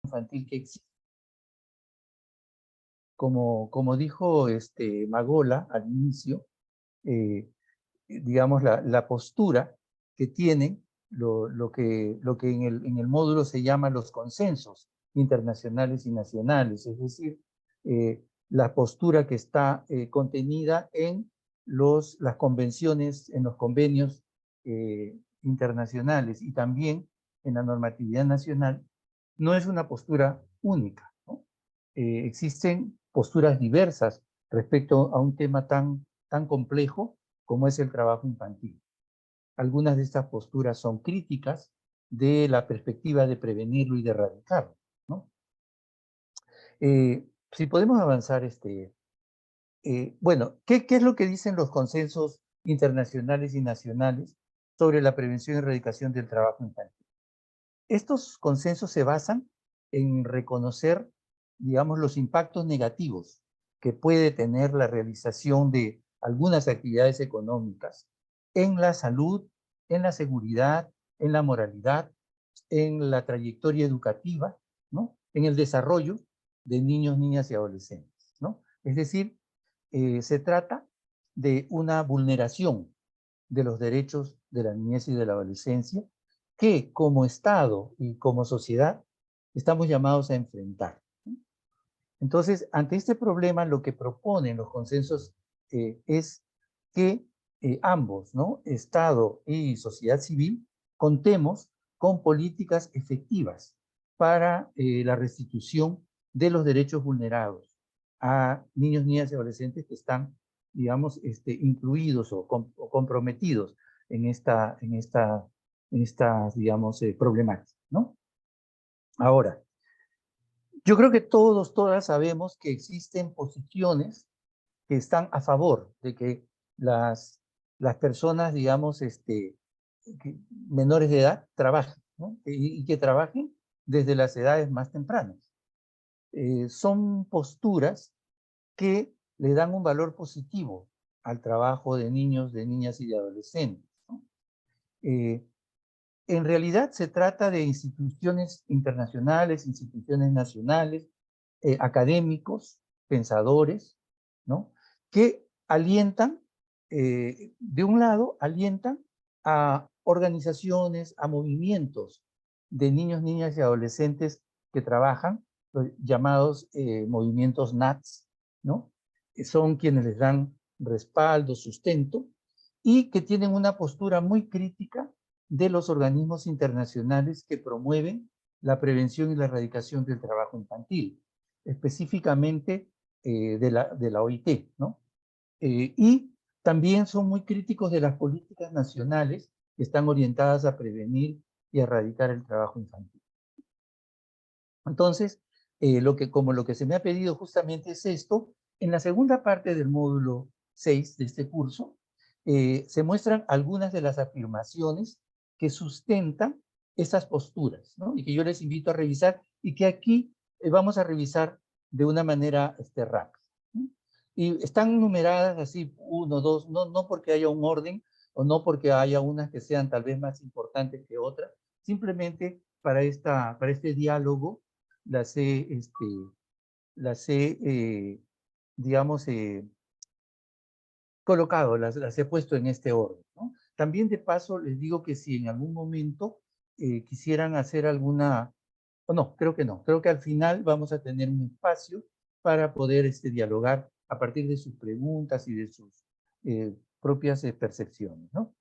infantil que existe. Como dijo Magola al inicio, digamos, la postura que tienen, lo que en el módulo se llama los consensos internacionales y nacionales, es decir, la postura que está contenida en las convenciones, en los convenios internacionales y también en la normatividad nacional, no es una postura única, ¿no? Existen posturas diversas respecto a un tema tan complejo como es el trabajo infantil. Algunas de estas posturas son críticas de la perspectiva de prevenirlo y de erradicarlo, ¿no? Si podemos avanzar, bueno, ¿qué es lo que dicen los consensos internacionales y nacionales sobre la prevención y erradicación del trabajo infantil? Estos consensos se basan en reconocer, digamos, los impactos negativos que puede tener la realización de algunas actividades económicas en la salud, en la seguridad, en la moralidad, en la trayectoria educativa, ¿no? En el desarrollo de niños, niñas y adolescentes, ¿no? Es decir, se trata de una vulneración de los derechos de la niñez y de la adolescencia que como Estado y como sociedad estamos llamados a enfrentar. Entonces, ante este problema, lo que proponen los consensos es que ambos, ¿no? Estado y sociedad civil, contemos con políticas efectivas para la restitución de los derechos vulnerados a niños, niñas y adolescentes que están, digamos, incluidos o comprometidos en estas, digamos, problemáticas, ¿no? Ahora, yo creo que todas sabemos que existen posiciones que están a favor de que las personas, digamos, menores de edad trabajen, ¿no? Y que trabajen desde las edades más tempranas. Son posturas que le dan un valor positivo al trabajo de niños, de niñas y de adolescentes, ¿no? En realidad se trata de instituciones internacionales, instituciones nacionales, académicos, pensadores, ¿no? Que alientan, de un lado, alientan a organizaciones, a movimientos de niños, niñas y adolescentes que trabajan, los llamados movimientos NATS, ¿no? Que son quienes les dan respaldo, sustento, y que tienen una postura muy crítica de los organismos internacionales que promueven la prevención y la erradicación del trabajo infantil, específicamente de la OIT, ¿no? Y también son muy críticos de las políticas nacionales que están orientadas a prevenir y erradicar el trabajo infantil. Entonces, como lo que se me ha pedido justamente es esto, en la segunda parte del módulo 6 de este curso, se muestran algunas de las afirmaciones que sustentan esas posturas, ¿no? Y que yo les invito a revisar y que aquí vamos a revisar de una manera rápida, ¿no? Y están numeradas así, 1, 2, no porque haya un orden o no porque haya unas que sean tal vez más importantes que otras, simplemente para este diálogo las he digamos, colocado, las he puesto en este orden, ¿no? También de paso les digo que si en algún momento quisieran hacer alguna, o no, creo que al final vamos a tener un espacio para poder dialogar a partir de sus preguntas y de sus propias percepciones, ¿no?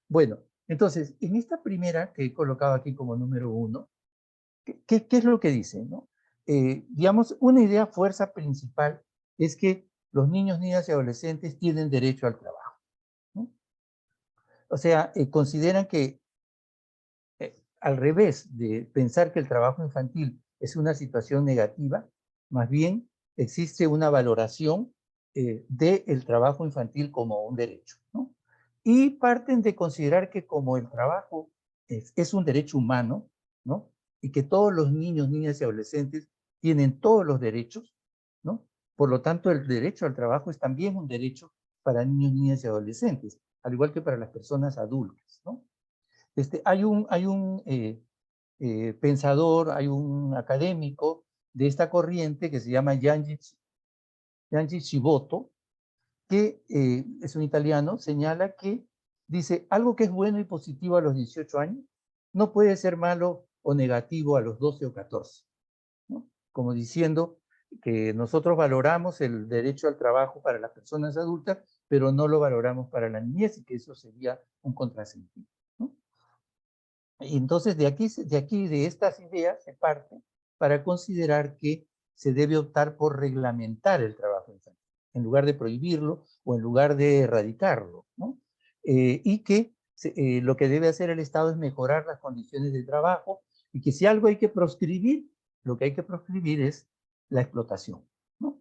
Bueno, entonces, en esta primera que he colocado aquí como número 1, ¿qué es lo que dice, no? Digamos, una idea fuerza principal es que los niños, niñas y adolescentes tienen derecho al trabajo, ¿no? O sea, consideran que al revés de pensar que el trabajo infantil es una situación negativa, más bien existe una valoración del trabajo infantil como un derecho, ¿no? Y parten de considerar que como el trabajo es un derecho humano, ¿no? Y que todos los niños, niñas y adolescentes tienen todos los derechos, ¿no? Por lo tanto, el derecho al trabajo es también un derecho para niños, niñas y adolescentes, al igual que para las personas adultas, ¿no? Hay un pensador, hay un académico de esta corriente que se llama Gianni Ciboto, que es un italiano, señala que dice algo que es bueno y positivo a los 18 años no puede ser malo o negativo a los 12 o 14, ¿no? Como diciendo que nosotros valoramos el derecho al trabajo para las personas adultas, pero no lo valoramos para la niñez y que eso sería un contrasentido, ¿no? Y entonces de estas ideas se parte para considerar que se debe optar por reglamentar el trabajo infantil, en lugar de prohibirlo o en lugar de erradicarlo, ¿no? Y que lo que debe hacer el Estado es mejorar las condiciones de trabajo y que si algo hay que proscribir, lo que hay que proscribir es la explotación, ¿no?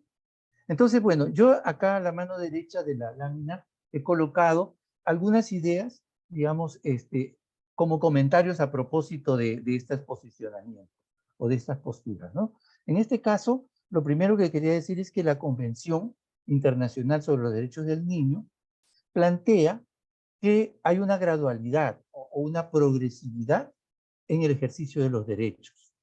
Entonces, bueno, yo acá a la mano derecha de la lámina he colocado algunas ideas, digamos, como comentarios a propósito de estos posicionamientos o de estas posturas, ¿no? En este caso, lo primero que quería decir es que la Convención Internacional sobre los Derechos del Niño plantea que hay una gradualidad o una progresividad en el ejercicio de los derechos,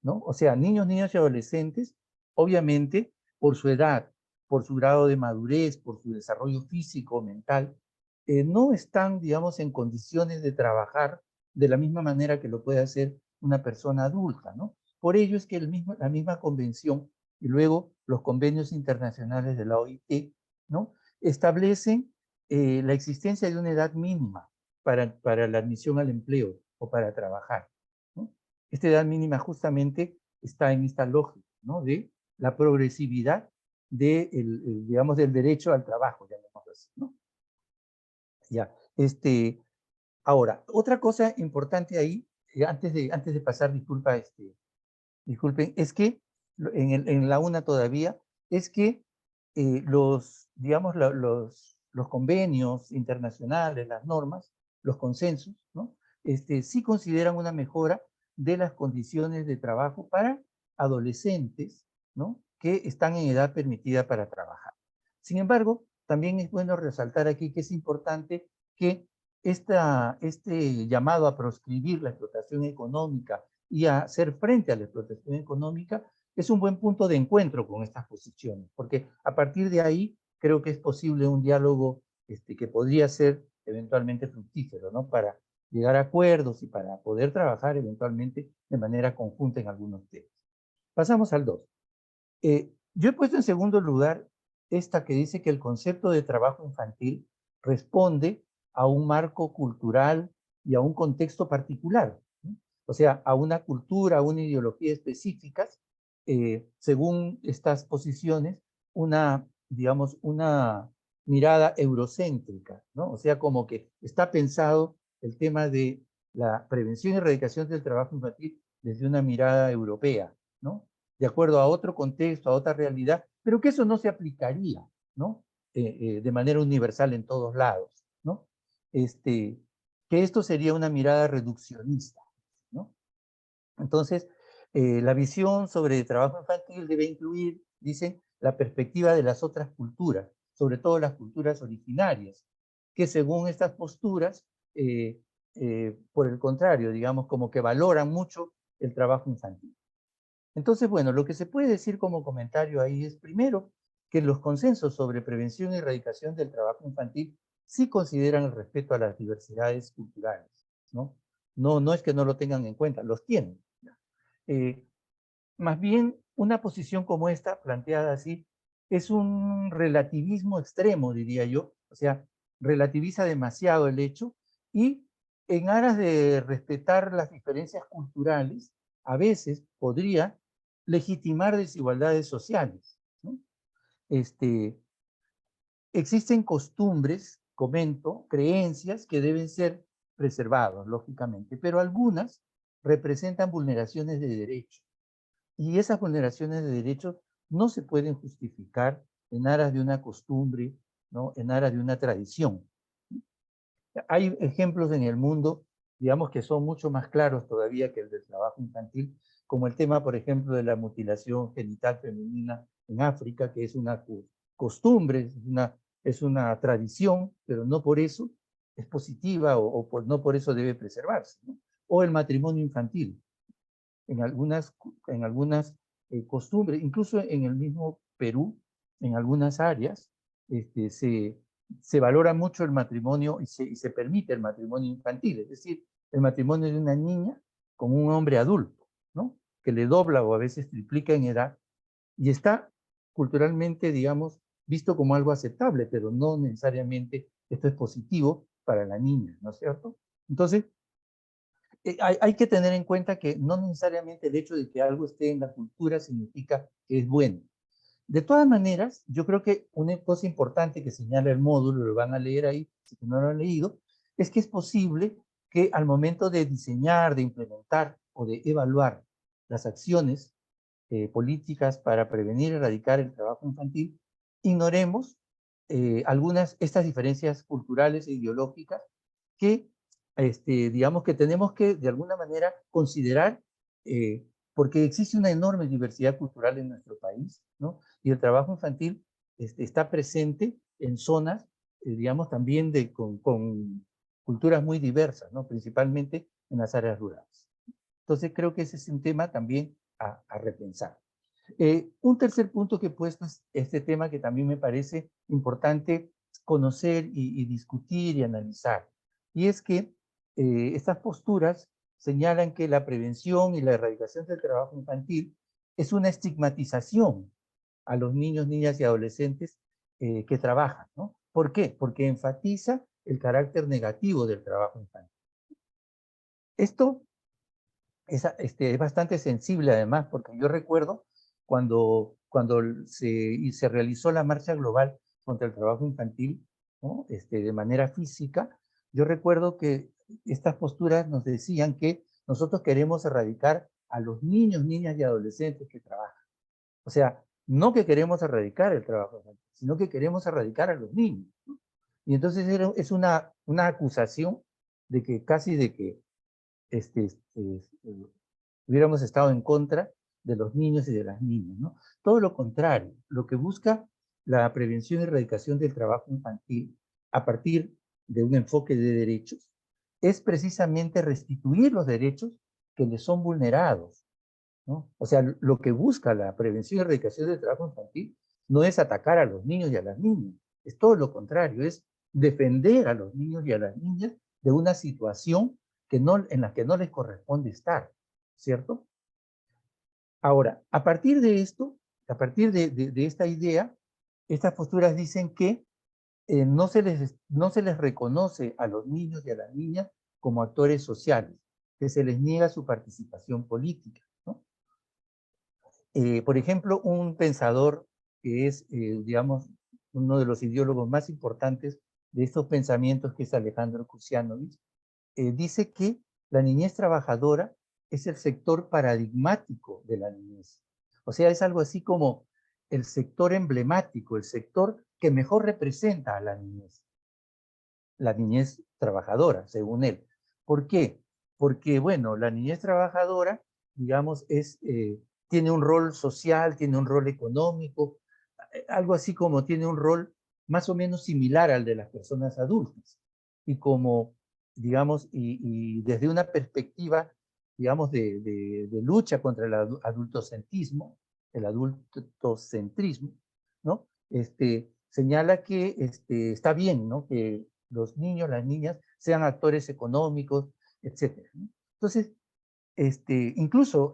¿no? O sea, niños, niñas y adolescentes, obviamente, por su edad, por su grado de madurez, por su desarrollo físico, mental, no están, digamos, en condiciones de trabajar de la misma manera que lo puede hacer una persona adulta, ¿no? Por ello es que la misma convención y luego los convenios internacionales de la OIT, ¿no? Establecen la existencia de una edad mínima para la admisión al empleo o para trabajar, ¿no? Esta edad mínima justamente está en esta lógica, ¿no? De la progresividad digamos, del derecho al trabajo, llamémoslo así, ¿no? Ya, ahora, otra cosa importante ahí, antes de pasar, disculpen, es que en la UNA todavía, es que digamos, los convenios internacionales, las normas, los consensos, ¿no? Sí consideran una mejora de las condiciones de trabajo para adolescentes, ¿no? Que están en edad permitida para trabajar. Sin embargo, también es bueno resaltar aquí que es importante que este llamado a proscribir la explotación económica y a hacer frente a la explotación económica es un buen punto de encuentro con estas posiciones, porque a partir de ahí creo que es posible un diálogo que podría ser eventualmente fructífero, ¿no? Para llegar a acuerdos y para poder trabajar eventualmente de manera conjunta en algunos temas. Pasamos al 2. Yo he puesto en segundo lugar esta que dice que el concepto de trabajo infantil responde a un marco cultural y a un contexto particular, ¿no? O sea, a una cultura, a una ideología específicas, según estas posiciones, digamos, una mirada eurocéntrica, ¿no? O sea, como que está pensado el tema de la prevención y erradicación del trabajo infantil desde una mirada europea, ¿no? De acuerdo a otro contexto, a otra realidad, pero que eso no se aplicaría, ¿no? De manera universal en todos lados, ¿no? Que esto sería una mirada reduccionista, ¿no? Entonces, la visión sobre el trabajo infantil debe incluir, dicen, la perspectiva de las otras culturas, sobre todo las culturas originarias, que según estas posturas, por el contrario, digamos, como que valoran mucho el trabajo infantil. Entonces, bueno, lo que se puede decir como comentario ahí es, primero, que los consensos sobre prevención y erradicación del trabajo infantil sí consideran el respeto a las diversidades culturales, ¿no? No es que no lo tengan en cuenta, los tienen. Eh, Más bien, una posición como esta, planteada así, es un relativismo extremo, diría yo, o sea, relativiza demasiado el hecho y en aras de respetar las diferencias culturales, a veces podría legitimar desigualdades sociales, ¿no? Existen costumbres, comento, creencias que deben ser preservadas, lógicamente, pero algunas representan vulneraciones de derechos. Y esas vulneraciones de derechos no se pueden justificar en aras de una costumbre, ¿no? En aras de una tradición. Hay ejemplos en el mundo, digamos, que son mucho más claros todavía que el del trabajo infantil, como el tema, por ejemplo, de la mutilación genital femenina en África, que es una costumbre, es una tradición, pero no por eso es positiva no por eso debe preservarse, ¿no? O el matrimonio infantil. en algunas costumbres, incluso en el mismo Perú, en algunas áreas, se valora mucho el matrimonio y se permite el matrimonio infantil, es decir, el matrimonio de una niña con un hombre adulto, ¿no? Que le dobla o a veces triplica en edad, y está culturalmente, digamos, visto como algo aceptable, pero no necesariamente esto es positivo para la niña, ¿no es cierto? Entonces, hay que tener en cuenta que no necesariamente el hecho de que algo esté en la cultura significa que es bueno. De todas maneras, yo creo que una cosa importante que señala el módulo, lo van a leer ahí, si no lo han leído, es que es posible que al momento de diseñar, de implementar o de evaluar las acciones políticas para prevenir y erradicar el trabajo infantil, ignoremos estas diferencias culturales e ideológicas que, digamos que tenemos que de alguna manera considerar, porque existe una enorme diversidad cultural en nuestro país, ¿no? Y el trabajo infantil está presente en zonas, digamos, también con culturas muy diversas, ¿no? Principalmente en las áreas rurales. Entonces creo que ese es un tema también a repensar. Un tercer punto que he puesto es este tema que también me parece importante conocer y discutir y analizar. Y es que estas posturas señalan que la prevención y la erradicación del trabajo infantil es una estigmatización a los niños, niñas y adolescentes que trabajan, ¿no? ¿Por qué? Porque enfatiza el carácter negativo del trabajo infantil. Esto es bastante sensible además, porque yo recuerdo cuando se realizó la marcha global contra el trabajo infantil, ¿no? De manera física, yo recuerdo que estas posturas nos decían que nosotros queremos erradicar a los niños, niñas y adolescentes que trabajan. O sea, no que queremos erradicar el trabajo infantil, sino que queremos erradicar a los niños, ¿no? Y entonces es una acusación de que casi de que este, este, hubiéramos estado en contra de los niños y de las niñas, ¿no? Todo lo contrario, lo que busca la prevención y erradicación del trabajo infantil a partir de un enfoque de derechos es precisamente restituir los derechos que les son vulnerados, ¿no? O sea, lo que busca la prevención y erradicación del trabajo infantil no es atacar a los niños y a las niñas, es todo lo contrario, es defender a los niños y a las niñas de una situación en la que no les corresponde estar, ¿cierto? Ahora, a partir de esto, a partir de esta idea, estas posturas dicen que no se les reconoce a los niños y a las niñas como actores sociales, que se les niega su participación política, ¿no? Por ejemplo, un pensador que es, digamos, uno de los ideólogos más importantes de estos pensamientos, que es Alejandro Kusianovich, dice que la niñez trabajadora es el sector paradigmático de la niñez. O sea, es algo así como el sector emblemático, el sector que mejor representa a la niñez trabajadora, según él. ¿Por qué? Porque, bueno, la niñez trabajadora, digamos, tiene un rol social, tiene un rol económico, algo así como tiene un rol más o menos similar al de las personas adultas. Y como, digamos, y desde una perspectiva, digamos, de lucha contra el adultocentrismo, el adultocentrismo, ¿no? Señala que está bien, ¿no? Que los niños, las niñas sean actores económicos, etcétera, ¿no? Entonces, incluso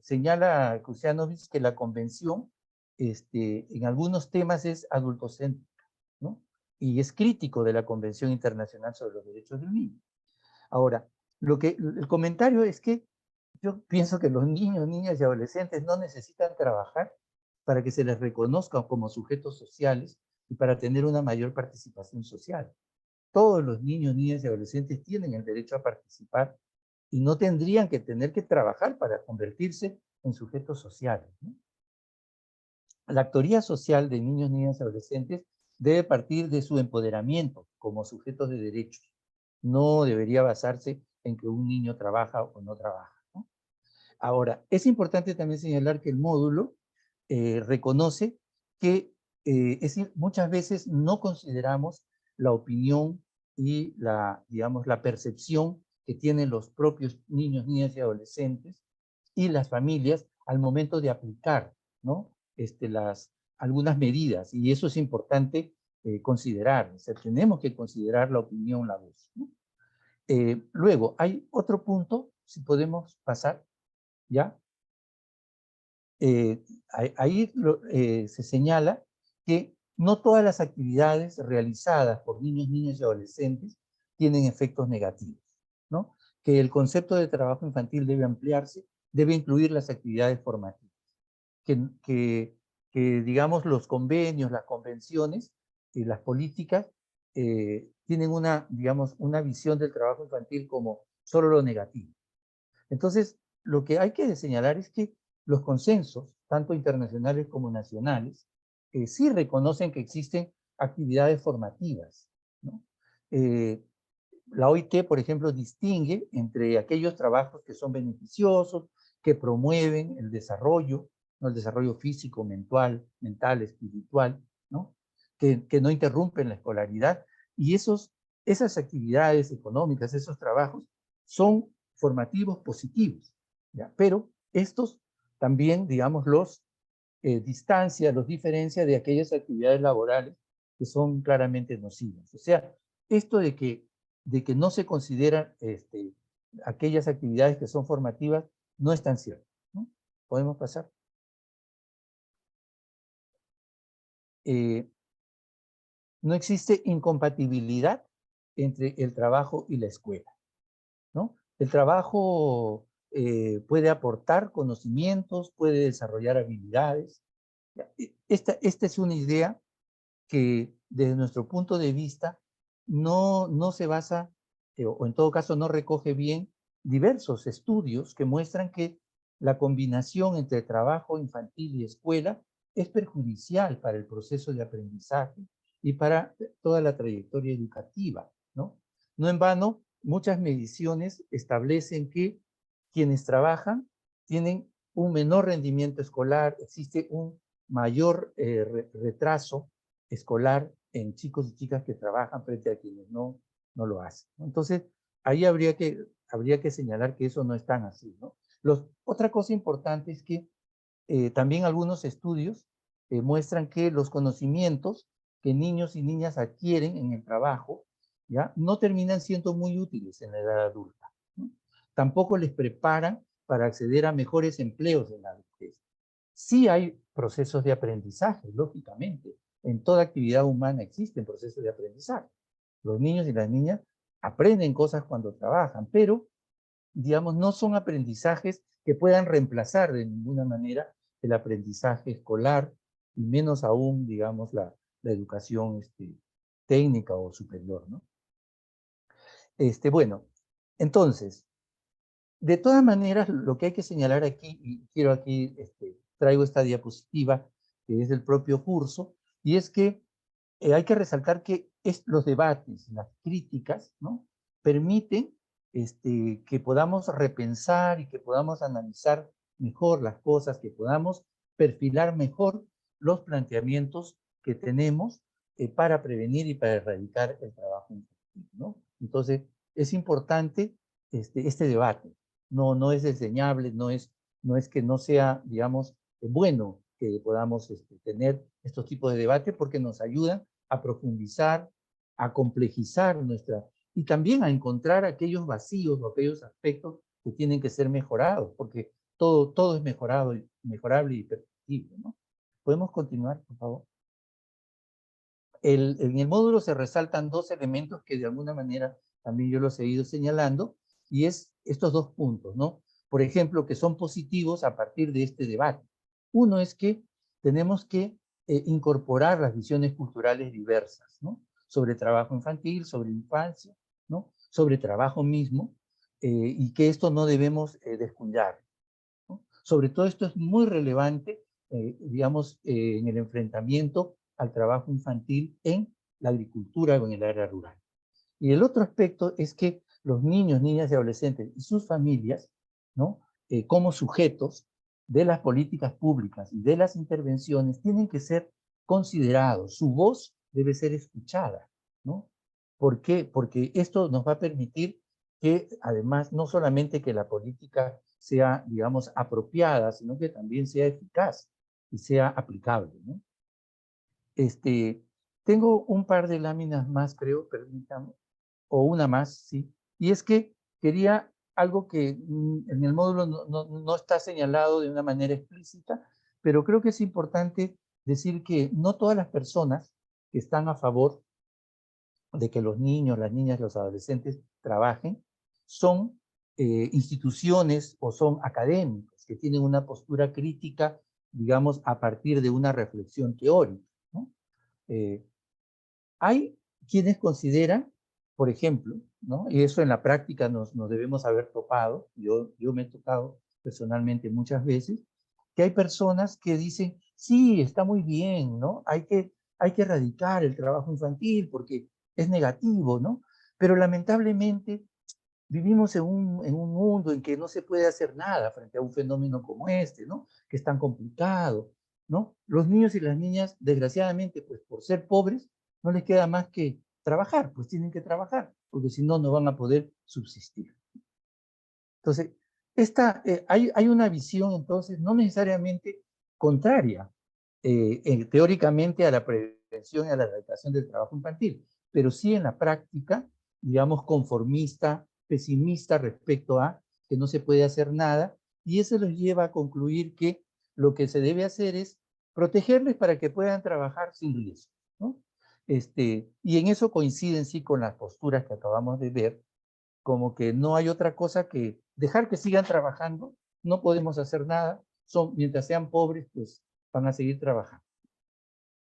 señala Kusianovich que la convención en algunos temas es adultocéntrica, ¿no? Y es crítico de la Convención Internacional sobre los Derechos del Niño. Ahora, el comentario es que yo pienso que los niños, niñas y adolescentes no necesitan trabajar para que se les reconozca como sujetos sociales y para tener una mayor participación social. Todos los niños, niñas y adolescentes tienen el derecho a participar y no tendrían que tener que trabajar para convertirse en sujetos sociales, ¿no? La actoría social de niños, niñas y adolescentes debe partir de su empoderamiento como sujetos de derechos. No debería basarse en que un niño trabaja o no trabaja, ¿no? Ahora, es importante también señalar que el módulo reconoce que muchas veces no consideramos la opinión y digamos, la percepción que tienen los propios niños, niñas y adolescentes y las familias al momento de aplicar, ¿no? Algunas medidas, y eso es importante considerar. O sea, tenemos que considerar la opinión, la voz, ¿no? Luego, hay otro punto, si podemos pasar, ¿ya? Ahí se señala que no todas las actividades realizadas por niños, niñas y adolescentes tienen efectos negativos, ¿no? Que el concepto de trabajo infantil debe ampliarse, debe incluir las actividades formativas, que, que, digamos, los convenios, las convenciones y las políticas tienen digamos, una visión del trabajo infantil como solo lo negativo. Entonces, lo que hay que señalar es que los consensos, tanto internacionales como nacionales, sí reconocen que existen actividades formativas, ¿no? La OIT, por ejemplo, distingue entre aquellos trabajos que son beneficiosos, que promueven el desarrollo, ¿no? El desarrollo físico, mental, espiritual, ¿no? Que no interrumpen la escolaridad, y esas actividades económicas, esos trabajos, son formativos positivos, ¿ya? Pero estos también, digamos, los los diferencia de aquellas actividades laborales que son claramente nocivas. O sea, esto de que no se consideran aquellas actividades que son formativas no es tan cierto, ¿no? ¿Podemos pasar? No existe incompatibilidad entre el trabajo y la escuela, ¿no? El trabajo puede aportar conocimientos, puede desarrollar habilidades. Esta es una idea que desde nuestro punto de vista no se basa, o en todo caso no recoge bien, diversos estudios que muestran que la combinación entre trabajo infantil y escuela es perjudicial para el proceso de aprendizaje y para toda la trayectoria educativa, ¿no? No en vano, muchas mediciones establecen que quienes trabajan tienen un menor rendimiento escolar, existe un mayor retraso escolar en chicos y chicas que trabajan frente a quienes no lo hacen, ¿no? Entonces, ahí habría que señalar que eso no es tan así, ¿no? Otra cosa importante es que también algunos estudios muestran que los conocimientos que niños y niñas adquieren en el trabajo, ¿ya? No terminan siendo muy útiles en la edad adulta, ¿no? Tampoco les preparan para acceder a mejores empleos en la adultez. Sí hay procesos de aprendizaje, lógicamente. En toda actividad humana existen procesos de aprendizaje. Los niños y las niñas aprenden cosas cuando trabajan, pero, digamos, no son aprendizajes que puedan reemplazar de ninguna manera el aprendizaje escolar, y menos aún, digamos, la educación técnica o superior, ¿no? Bueno, entonces, de todas maneras, lo que hay que señalar aquí, y quiero aquí, traigo esta diapositiva que es del propio curso, y es que hay que resaltar que los debates, las críticas, ¿no? Permiten que podamos repensar y que podamos analizar mejor las cosas, que podamos perfilar mejor los planteamientos que tenemos para prevenir y para erradicar el trabajo infantil, ¿no? Entonces, es importante este debate. No es desdeñable, no es que no sea, digamos, bueno que podamos tener estos tipos de debate, porque nos ayudan a profundizar, a complejizar y también a encontrar aquellos vacíos o aquellos aspectos que tienen que ser mejorados, porque todo es mejorable y perfectible, ¿no? ¿Podemos continuar, por favor? En el módulo se resaltan dos elementos que de alguna manera también yo los he ido señalando, y es estos dos puntos, ¿no? Por ejemplo, que son positivos a partir de este debate. Uno es que tenemos que incorporar las visiones culturales diversas, ¿no? Sobre trabajo infantil, sobre infancia, ¿no? Sobre trabajo mismo, y que esto no debemos descuidar, ¿no? Sobre todo esto es muy relevante, digamos, en el enfrentamiento al trabajo infantil en la agricultura o en el área rural. Y el otro aspecto es que los niños, niñas y adolescentes y sus familias, ¿no? Como sujetos de las políticas públicas y de las intervenciones, tienen que ser considerados. Su voz debe ser escuchada, ¿no? ¿Por qué? Porque esto nos va a permitir que, además, no solamente que la política sea, digamos, apropiada, sino que también sea eficaz y sea aplicable, ¿no? Tengo un par de láminas más, creo, permítame, o una más, sí. Y es que quería algo que en el módulo no está señalado de una manera explícita, pero creo que es importante decir que no todas las personas que están a favor de que los niños, las niñas, los adolescentes trabajen, son instituciones o son académicos que tienen una postura crítica, digamos, a partir de una reflexión teórica, ¿no? Hay quienes consideran, por ejemplo, ¿no? Y eso en la práctica nos debemos haber topado, yo me he tocado personalmente muchas veces, que hay personas que dicen, sí, está muy bien, ¿no? Hay que erradicar el trabajo infantil porque es negativo, ¿no? Pero lamentablemente vivimos en un mundo en que no se puede hacer nada frente a un fenómeno como este, ¿no? Que es tan complicado, ¿no? Los niños y las niñas, desgraciadamente, pues por ser pobres, no les queda más que trabajar, pues tienen que trabajar, porque si no, no van a poder subsistir. Entonces, hay una visión, entonces, no necesariamente contraria, teóricamente, a la prevención y a la erradicación del trabajo infantil, pero sí en la práctica, digamos, conformista, pesimista respecto a que no se puede hacer nada, y eso los lleva a concluir que lo que se debe hacer es protegerles para que puedan trabajar sin riesgo, ¿no? Y en eso coinciden sí con las posturas que acabamos de ver, como que no hay otra cosa que dejar que sigan trabajando, no podemos hacer nada, mientras sean pobres, pues van a seguir trabajando.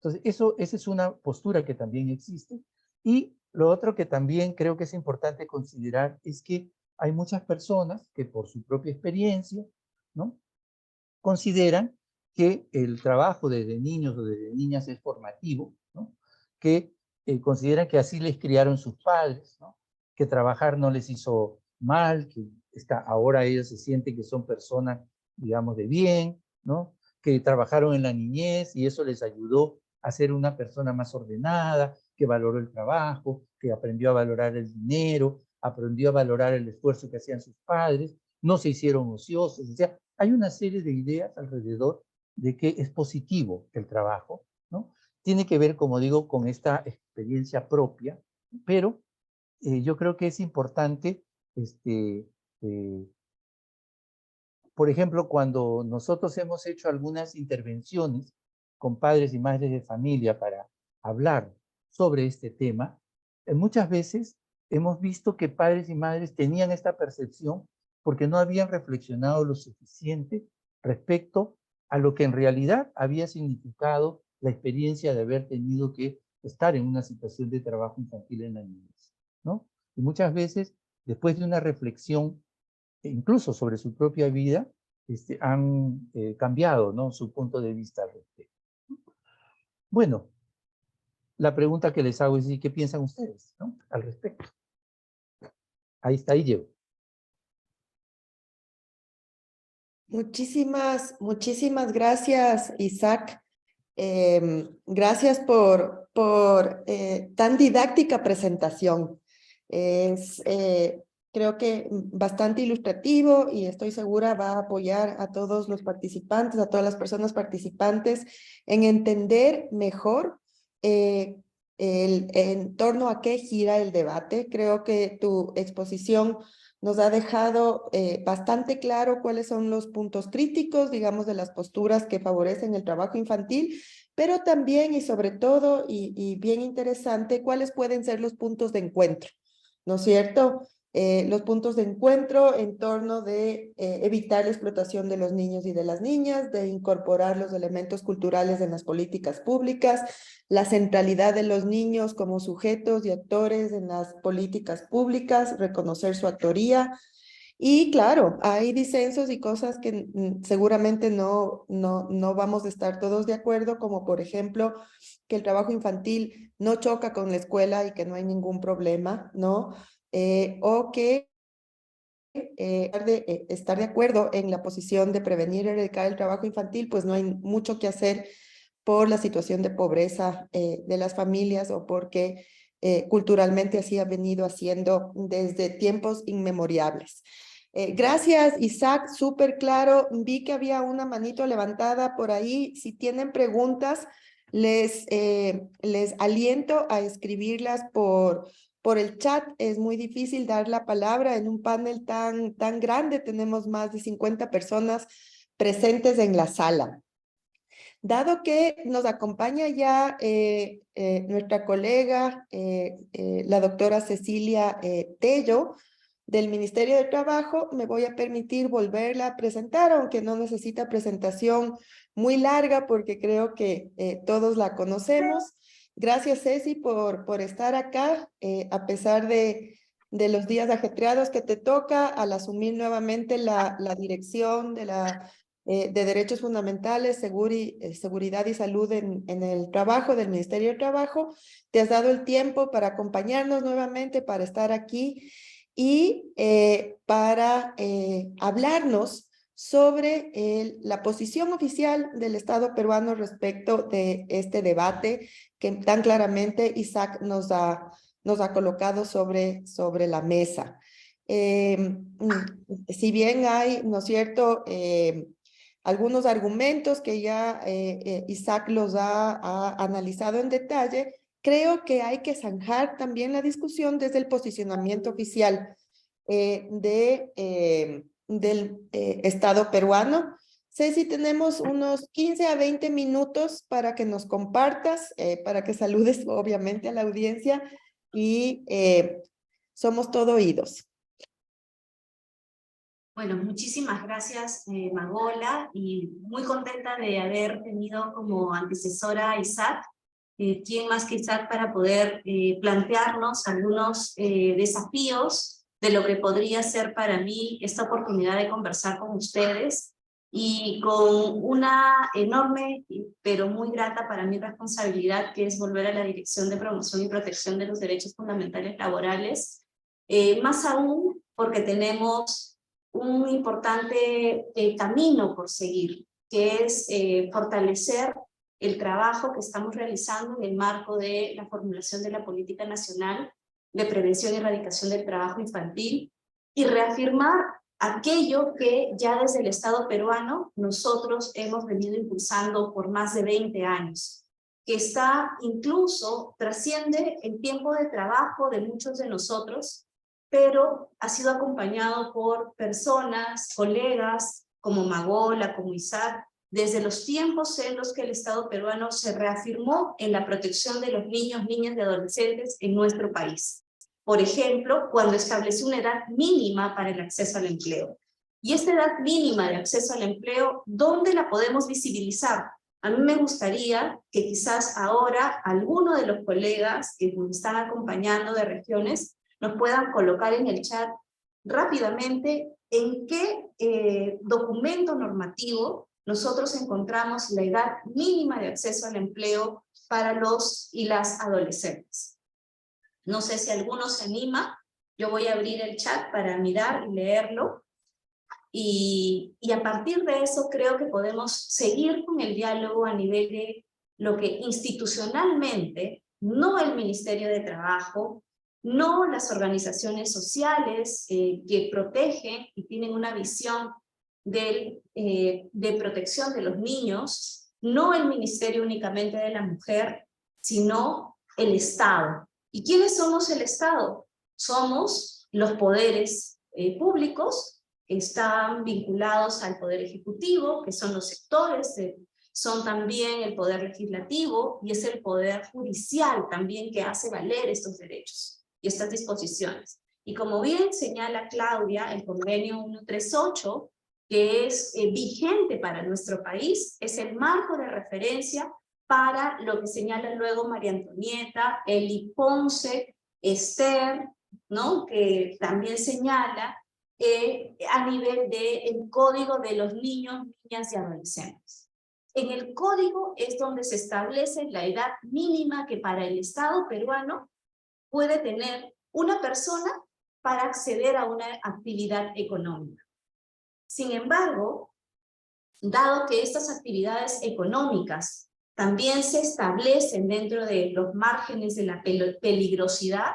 Entonces, esa es una postura que también existe. Y lo otro que también creo que es importante considerar es que hay muchas personas que por su propia experiencia, ¿no? Consideran que el trabajo desde niños o desde niñas es formativo, ¿no? Que consideran que así les criaron sus padres, ¿no? Que trabajar no les hizo mal, que ahora ellos se sienten que son personas, digamos, de bien, ¿no? Que trabajaron en la niñez y eso les ayudó a ser una persona más ordenada, que valoró el trabajo, que aprendió a valorar el dinero, aprendió a valorar el esfuerzo que hacían sus padres, no se hicieron ociosos. O sea, hay una serie de ideas alrededor de que es positivo el trabajo, ¿no? Tiene que ver, como digo, con esta experiencia propia, pero yo creo que es importante, eh, por ejemplo, cuando nosotros hemos hecho algunas intervenciones con padres y madres de familia para hablar sobre este tema, muchas veces hemos visto que padres y madres tenían esta percepción porque no habían reflexionado lo suficiente respecto a lo que en realidad había significado la experiencia de haber tenido que estar en una situación de trabajo infantil en la niñez, ¿no? Y muchas veces, después de una reflexión incluso sobre su propia vida, han cambiado, ¿no? Su punto de vista al respecto. Bueno, la pregunta que les hago es, ¿qué piensan ustedes, ¿no? Al respecto? Ahí está, ahí llevo. Muchísimas gracias, Isaac. Gracias por tan didáctica presentación. Es, creo que bastante ilustrativo y estoy segura va a apoyar a todos los participantes, a todas las personas participantes en entender mejor en torno a qué gira el debate. Creo que tu exposición nos ha dejado bastante claro cuáles son los puntos críticos, digamos, de las posturas que favorecen el trabajo infantil, pero también y sobre todo, y bien interesante, cuáles pueden ser los puntos de encuentro, ¿no es cierto? Los puntos de encuentro en torno de evitar la explotación de los niños y de las niñas, de incorporar los elementos culturales en las políticas públicas, la centralidad de los niños como sujetos y actores en las políticas públicas, reconocer su autoría. Y claro, hay disensos y cosas que seguramente no vamos a estar todos de acuerdo, como por ejemplo que el trabajo infantil no choca con la escuela y que no hay ningún problema, ¿no? O que estar de acuerdo en la posición de prevenir y erradicar el trabajo infantil, pues no hay mucho que hacer por la situación de pobreza de las familias o porque culturalmente así ha venido haciendo desde tiempos inmemoriales. Gracias, Isaac, súper claro. Vi que había una manito levantada por ahí. Si tienen preguntas, les aliento a escribirlas por el chat. Es muy difícil dar la palabra en un panel tan grande. Tenemos más de 50 personas presentes en la sala. Dado que nos acompaña ya nuestra colega, la doctora Cecilia Tello, del Ministerio de Trabajo, me voy a permitir volverla a presentar, aunque no necesita presentación muy larga, porque creo que todos la conocemos. Gracias, Ceci, por estar acá, a pesar de los días ajetreados que te toca, al asumir nuevamente la dirección de Derechos Fundamentales, Seguridad y Salud en el trabajo, del Ministerio de Trabajo. Te has dado el tiempo para acompañarnos nuevamente, para estar aquí y para hablarnos sobre la posición oficial del Estado peruano respecto de este debate que tan claramente Isaac nos ha colocado sobre la mesa. Si bien hay, ¿no es cierto?, algunos argumentos que ya Isaac los ha analizado en detalle, creo que hay que zanjar también la discusión desde el posicionamiento oficial del Estado peruano. Ceci, tenemos unos 15 a 20 minutos para que nos compartas, para que saludes obviamente a la audiencia y somos todo oídos. Bueno, muchísimas gracias, Magola, y muy contenta de haber tenido como antecesora a Isaac. ¿Quién más que Isaac para poder plantearnos algunos desafíos de lo que podría ser para mí esta oportunidad de conversar con ustedes, y con una enorme, pero muy grata para mí responsabilidad, que es volver a la Dirección de Promoción y Protección de los Derechos Fundamentales Laborales, más aún porque tenemos un importante camino por seguir, que es fortalecer el trabajo que estamos realizando en el marco de la formulación de la Política Nacional de Prevención y Erradicación del Trabajo Infantil, y reafirmar aquello que ya desde el Estado peruano nosotros hemos venido impulsando por más de 20 años, que incluso trasciende el tiempo de trabajo de muchos de nosotros, pero ha sido acompañado por personas, colegas, como Magola, como Isaac, desde los tiempos en los que el Estado peruano se reafirmó en la protección de los niños, niñas y adolescentes en nuestro país. Por ejemplo, cuando estableció una edad mínima para el acceso al empleo. Y esta edad mínima de acceso al empleo, ¿dónde la podemos visibilizar? A mí me gustaría que quizás ahora alguno de los colegas que nos están acompañando de regiones nos puedan colocar en el chat rápidamente en qué documento normativo nosotros encontramos la edad mínima de acceso al empleo para los y las adolescentes. No sé si alguno se anima, yo voy a abrir el chat para mirar y leerlo, y a partir de eso creo que podemos seguir con el diálogo a nivel de lo que institucionalmente, no el Ministerio de Trabajo, no las organizaciones sociales que protegen y tienen una visión de protección de los niños, no el Ministerio únicamente de la Mujer, sino el Estado. ¿Y quiénes somos el Estado? Somos los poderes públicos que están vinculados al Poder Ejecutivo, que son los sectores, son también el Poder Legislativo, y es el Poder Judicial también que hace valer estos derechos y estas disposiciones. Y como bien señala Claudia, el convenio 138, que es vigente para nuestro país, es el marco de referencia para lo que señala luego María Antonieta, Eli Ponce, Esther, ¿no?, que también señala a nivel del Código de los Niños, Niñas y Adolescentes. En el Código es donde se establece la edad mínima que para el Estado peruano puede tener una persona para acceder a una actividad económica. Sin embargo, dado que estas actividades económicas también se establecen dentro de los márgenes de la peligrosidad,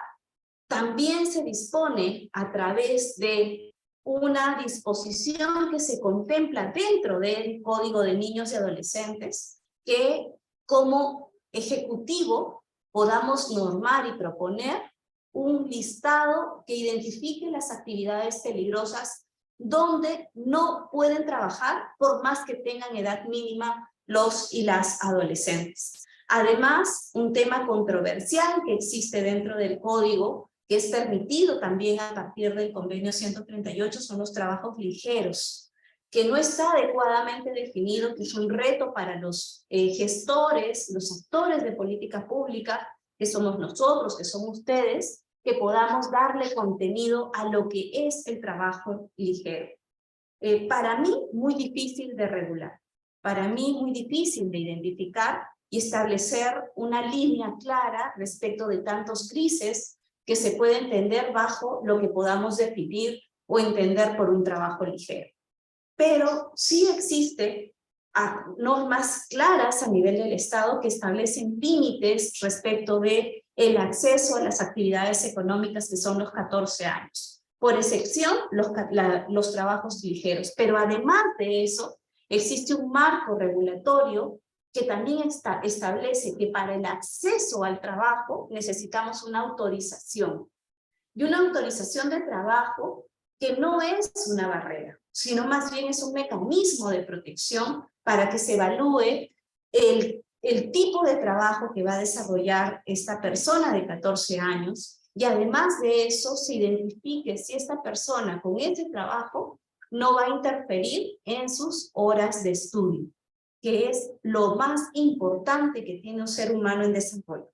también se dispone a través de una disposición que se contempla dentro del Código de Niños y Adolescentes, que como ejecutivo podamos normar y proponer un listado que identifique las actividades peligrosas donde no pueden trabajar por más que tengan edad mínima los y las adolescentes. Además, un tema controversial que existe dentro del código, que es permitido también a partir del convenio 138, son los trabajos ligeros, que no está adecuadamente definido, que es un reto para los gestores, los actores de política pública, que somos nosotros, que son ustedes, que podamos darle contenido a lo que es el trabajo ligero. Para mí, muy difícil de regular. Para mí, muy difícil de identificar y establecer una línea clara respecto de tantos grises que se puede entender bajo lo que podamos definir o entender por un trabajo ligero. Pero sí existe normas claras a nivel del Estado que establecen límites respecto de el acceso a las actividades económicas que son los 14 años. Por excepción, los trabajos ligeros. Pero además de eso, existe un marco regulatorio que también establece que para el acceso al trabajo necesitamos una autorización. Y una autorización de trabajo que no es una barrera, sino más bien es un mecanismo de protección para que se evalúe el tipo de trabajo que va a desarrollar esta persona de 14 años y además de eso se identifique si esta persona con ese trabajo no va a interferir en sus horas de estudio, que es lo más importante que tiene un ser humano en desarrollo.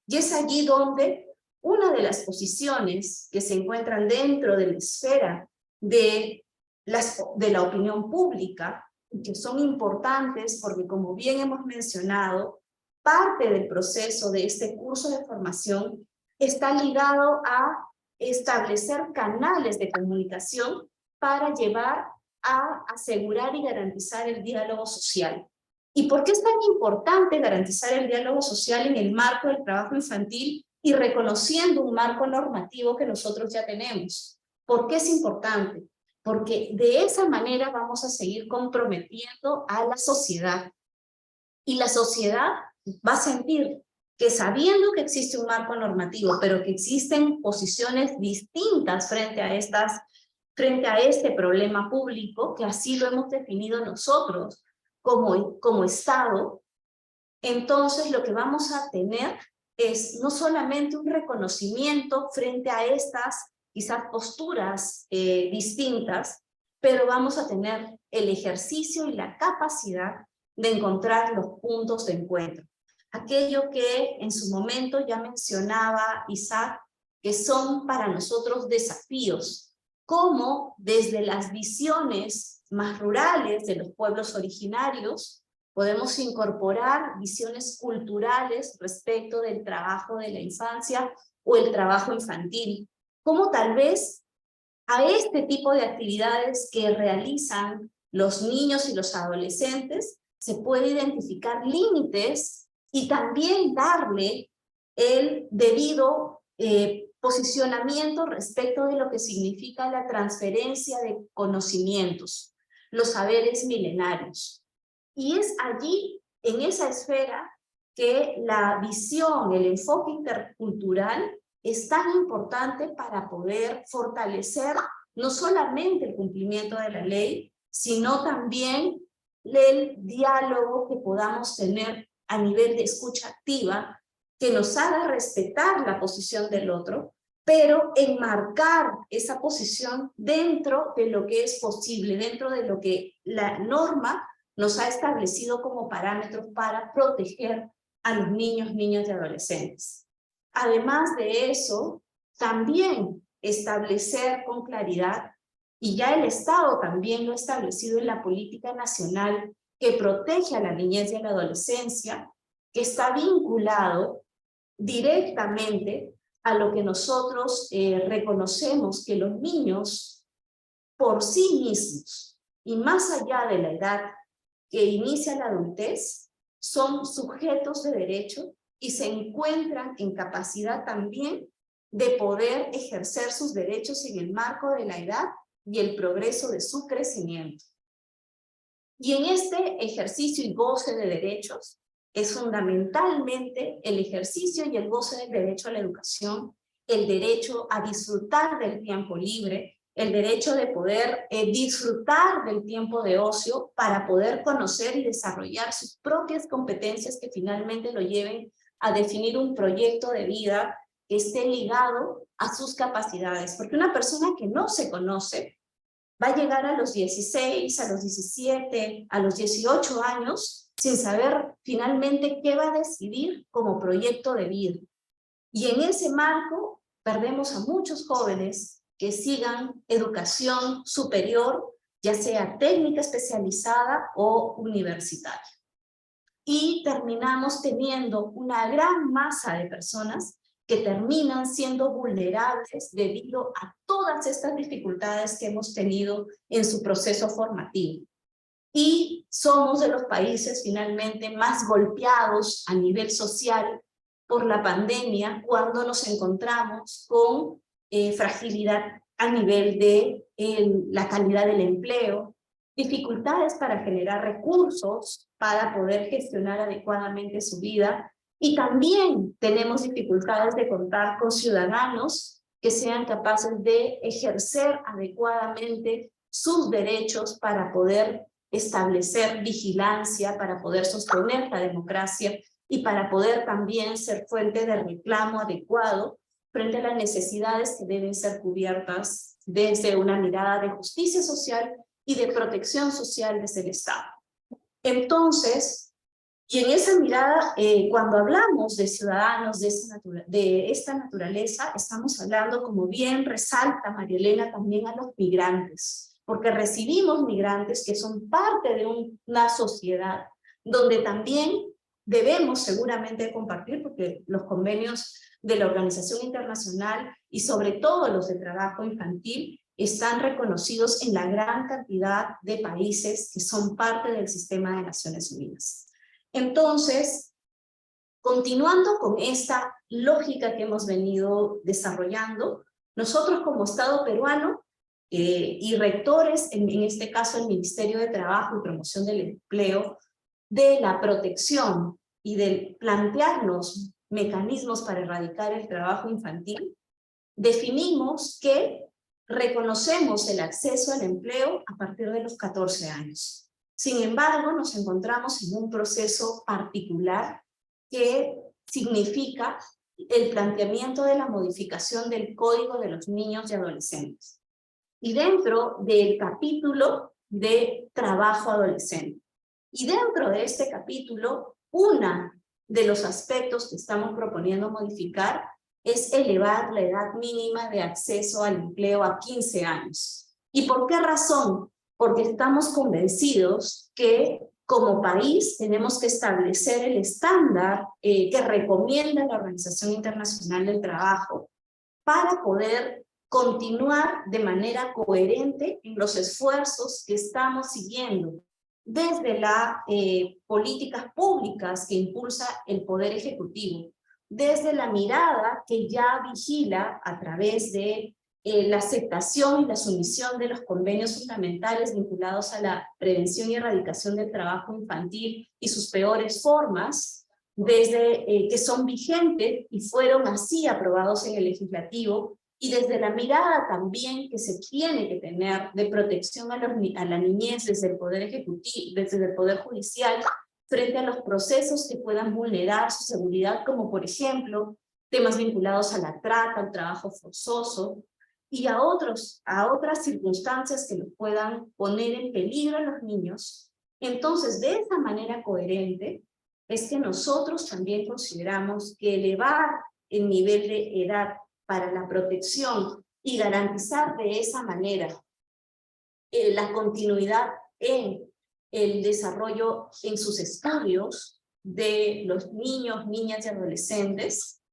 Y es allí donde una de las posiciones que se encuentran dentro de la esfera de la opinión pública, que son importantes porque, como bien hemos mencionado, parte del proceso de este curso de formación está ligado a establecer canales de comunicación para llevar a asegurar y garantizar el diálogo social. ¿Y por qué es tan importante garantizar el diálogo social en el marco del trabajo infantil y reconociendo un marco normativo que nosotros ya tenemos? ¿Por qué es importante? Porque de esa manera vamos a seguir comprometiendo a la sociedad. Y la sociedad va a sentir que sabiendo que existe un marco normativo, pero que existen posiciones distintas frente a este problema público, que así lo hemos definido nosotros como Estado, entonces lo que vamos a tener es no solamente un reconocimiento frente a estas quizás posturas distintas, pero vamos a tener el ejercicio y la capacidad de encontrar los puntos de encuentro. Aquello que en su momento ya mencionaba Isaac, que son para nosotros desafíos, como desde las visiones más rurales de los pueblos originarios, podemos incorporar visiones culturales respecto del trabajo de la infancia o el trabajo infantil, como tal vez a este tipo de actividades que realizan los niños y los adolescentes se puede identificar límites y también darle el debido posicionamiento respecto de lo que significa la transferencia de conocimientos, los saberes milenarios. Y es allí, en esa esfera, que la visión, el enfoque intercultural es tan importante para poder fortalecer no solamente el cumplimiento de la ley, sino también el diálogo que podamos tener a nivel de escucha activa, que nos haga respetar la posición del otro, pero enmarcar esa posición dentro de lo que es posible, dentro de lo que la norma nos ha establecido como parámetros para proteger a los niños, niñas y adolescentes. Además de eso, también establecer con claridad, y ya el Estado también lo ha establecido en la política nacional que protege a la niñez y a la adolescencia, que está vinculado directamente a lo que nosotros reconocemos que los niños por sí mismos y más allá de la edad que inicia la adultez, son sujetos de derecho y se encuentran en capacidad también de poder ejercer sus derechos en el marco de la edad y el progreso de su crecimiento. Y en este ejercicio y goce de derechos es fundamentalmente el ejercicio y el goce del derecho a la educación, el derecho a disfrutar del tiempo libre, el derecho de poder disfrutar del tiempo de ocio para poder conocer y desarrollar sus propias competencias que finalmente lo lleven a definir un proyecto de vida que esté ligado a sus capacidades. Porque una persona que no se conoce va a llegar a los 16, a los 17, a los 18 años sin saber finalmente qué va a decidir como proyecto de vida. Y en ese marco perdemos a muchos jóvenes que sigan educación superior, ya sea técnica especializada o universitaria. Y terminamos teniendo una gran masa de personas que terminan siendo vulnerables debido a todas estas dificultades que hemos tenido en su proceso formativo. Y somos de los países finalmente más golpeados a nivel social por la pandemia cuando nos encontramos con fragilidad a nivel de la calidad del empleo, dificultades para generar recursos para poder gestionar adecuadamente su vida, y también tenemos dificultades de contar con ciudadanos que sean capaces de ejercer adecuadamente sus derechos para poder establecer vigilancia, para poder sostener la democracia y para poder también ser fuente de reclamo adecuado frente a las necesidades que deben ser cubiertas desde una mirada de justicia social y de protección social desde el Estado. Entonces, y en esa mirada, cuando hablamos de ciudadanos de esta naturaleza, estamos hablando, como bien resalta María Elena, también a los migrantes, porque recibimos migrantes que son parte de una sociedad donde también debemos seguramente compartir, porque los convenios de la Organización Internacional y sobre todo los de trabajo infantil están reconocidos en la gran cantidad de países que son parte del sistema de Naciones Unidas. Entonces, continuando con esta lógica que hemos venido desarrollando, nosotros como Estado peruano y rectores, en este caso el Ministerio de Trabajo y Promoción del Empleo, de la protección y de plantearnos mecanismos para erradicar el trabajo infantil, definimos que reconocemos el acceso al empleo a partir de los 14 años. Sin embargo, nos encontramos en un proceso particular que significa el planteamiento de la modificación del Código de los Niños y Adolescentes. Y dentro del capítulo de trabajo adolescente. Y dentro de este capítulo, uno de los aspectos que estamos proponiendo modificar es elevar la edad mínima de acceso al empleo a 15 años. ¿Y por qué razón? Porque estamos convencidos que como país tenemos que establecer el estándar que recomienda la Organización Internacional del Trabajo para poder continuar de manera coherente en los esfuerzos que estamos siguiendo desde las políticas públicas que impulsa el Poder Ejecutivo, desde la mirada que ya vigila a través de la aceptación y la sumisión de los convenios fundamentales vinculados a la prevención y erradicación del trabajo infantil y sus peores formas, desde que son vigentes y fueron así aprobados en el legislativo, y desde la mirada también que se tiene que tener de protección a la niñez desde el Poder Ejecutivo, desde el Poder Judicial, frente a los procesos que puedan vulnerar su seguridad, como por ejemplo, temas vinculados a la trata, al trabajo forzoso, y a otras circunstancias que los puedan poner en peligro a los niños. Entonces, de esa manera coherente, es que nosotros también consideramos que elevar el nivel de edad para la protección y garantizar de esa manera la continuidad en el desarrollo en sus estudios de los niños, niñas y adolescentes,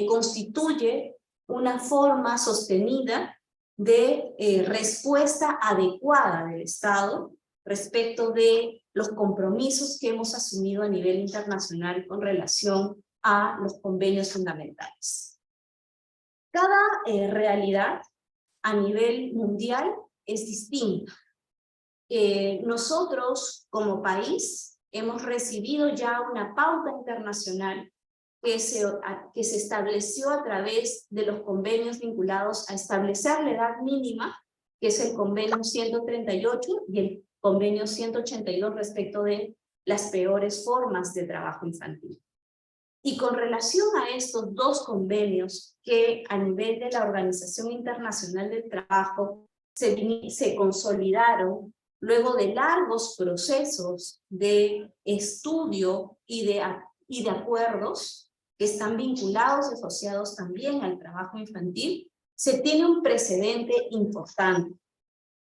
constituye una forma sostenida de respuesta adecuada del Estado respecto de los compromisos que hemos asumido a nivel internacional con relación a los convenios fundamentales. Cada realidad a nivel mundial es distinta. Nosotros, como país, hemos recibido ya una pauta internacional que se estableció a través de los convenios vinculados a establecer la edad mínima, que es el convenio 138 y el convenio 182 respecto de las peores formas de trabajo infantil. Y con relación a estos dos convenios que a nivel de la Organización Internacional del Trabajo se consolidaron luego de largos procesos de estudio y de acuerdos que están vinculados y asociados también al trabajo infantil, se tiene un precedente importante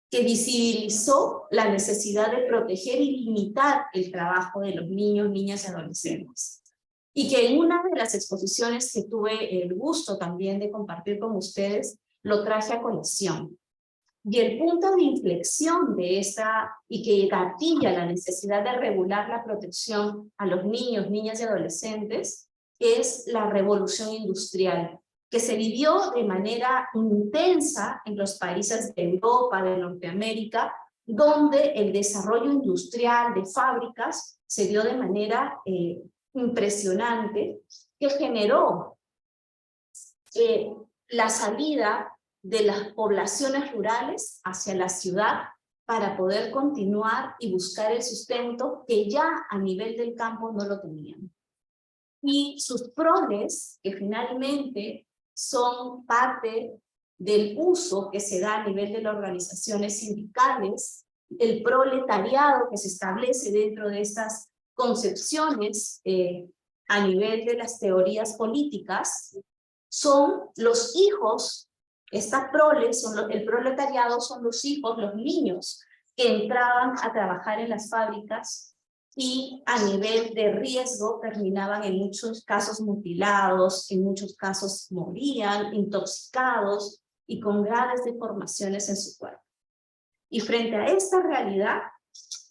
que visibilizó la necesidad de proteger y limitar el trabajo de los niños, niñas y adolescentes. Y que en una de las exposiciones que tuve el gusto también de compartir con ustedes, lo traje a colación. Y el punto de inflexión de esta, y que gatilla la necesidad de regular la protección a los niños, niñas y adolescentes, es la revolución industrial, que se vivió de manera intensa en los países de Europa, de Norteamérica, donde el desarrollo industrial de fábricas se dio de manera impresionante, que generó la salida de las poblaciones rurales hacia la ciudad para poder continuar y buscar el sustento que ya a nivel del campo no lo tenían. Y sus proles, que finalmente son parte del uso que se da a nivel de las organizaciones sindicales, el proletariado que se establece dentro de estas concepciones a nivel de las teorías políticas, son los hijos, estas proles, el proletariado son los hijos, los niños que entraban a trabajar en las fábricas y a nivel de riesgo terminaban en muchos casos mutilados, en muchos casos morían, intoxicados y con graves deformaciones en su cuerpo. Y frente a esta realidad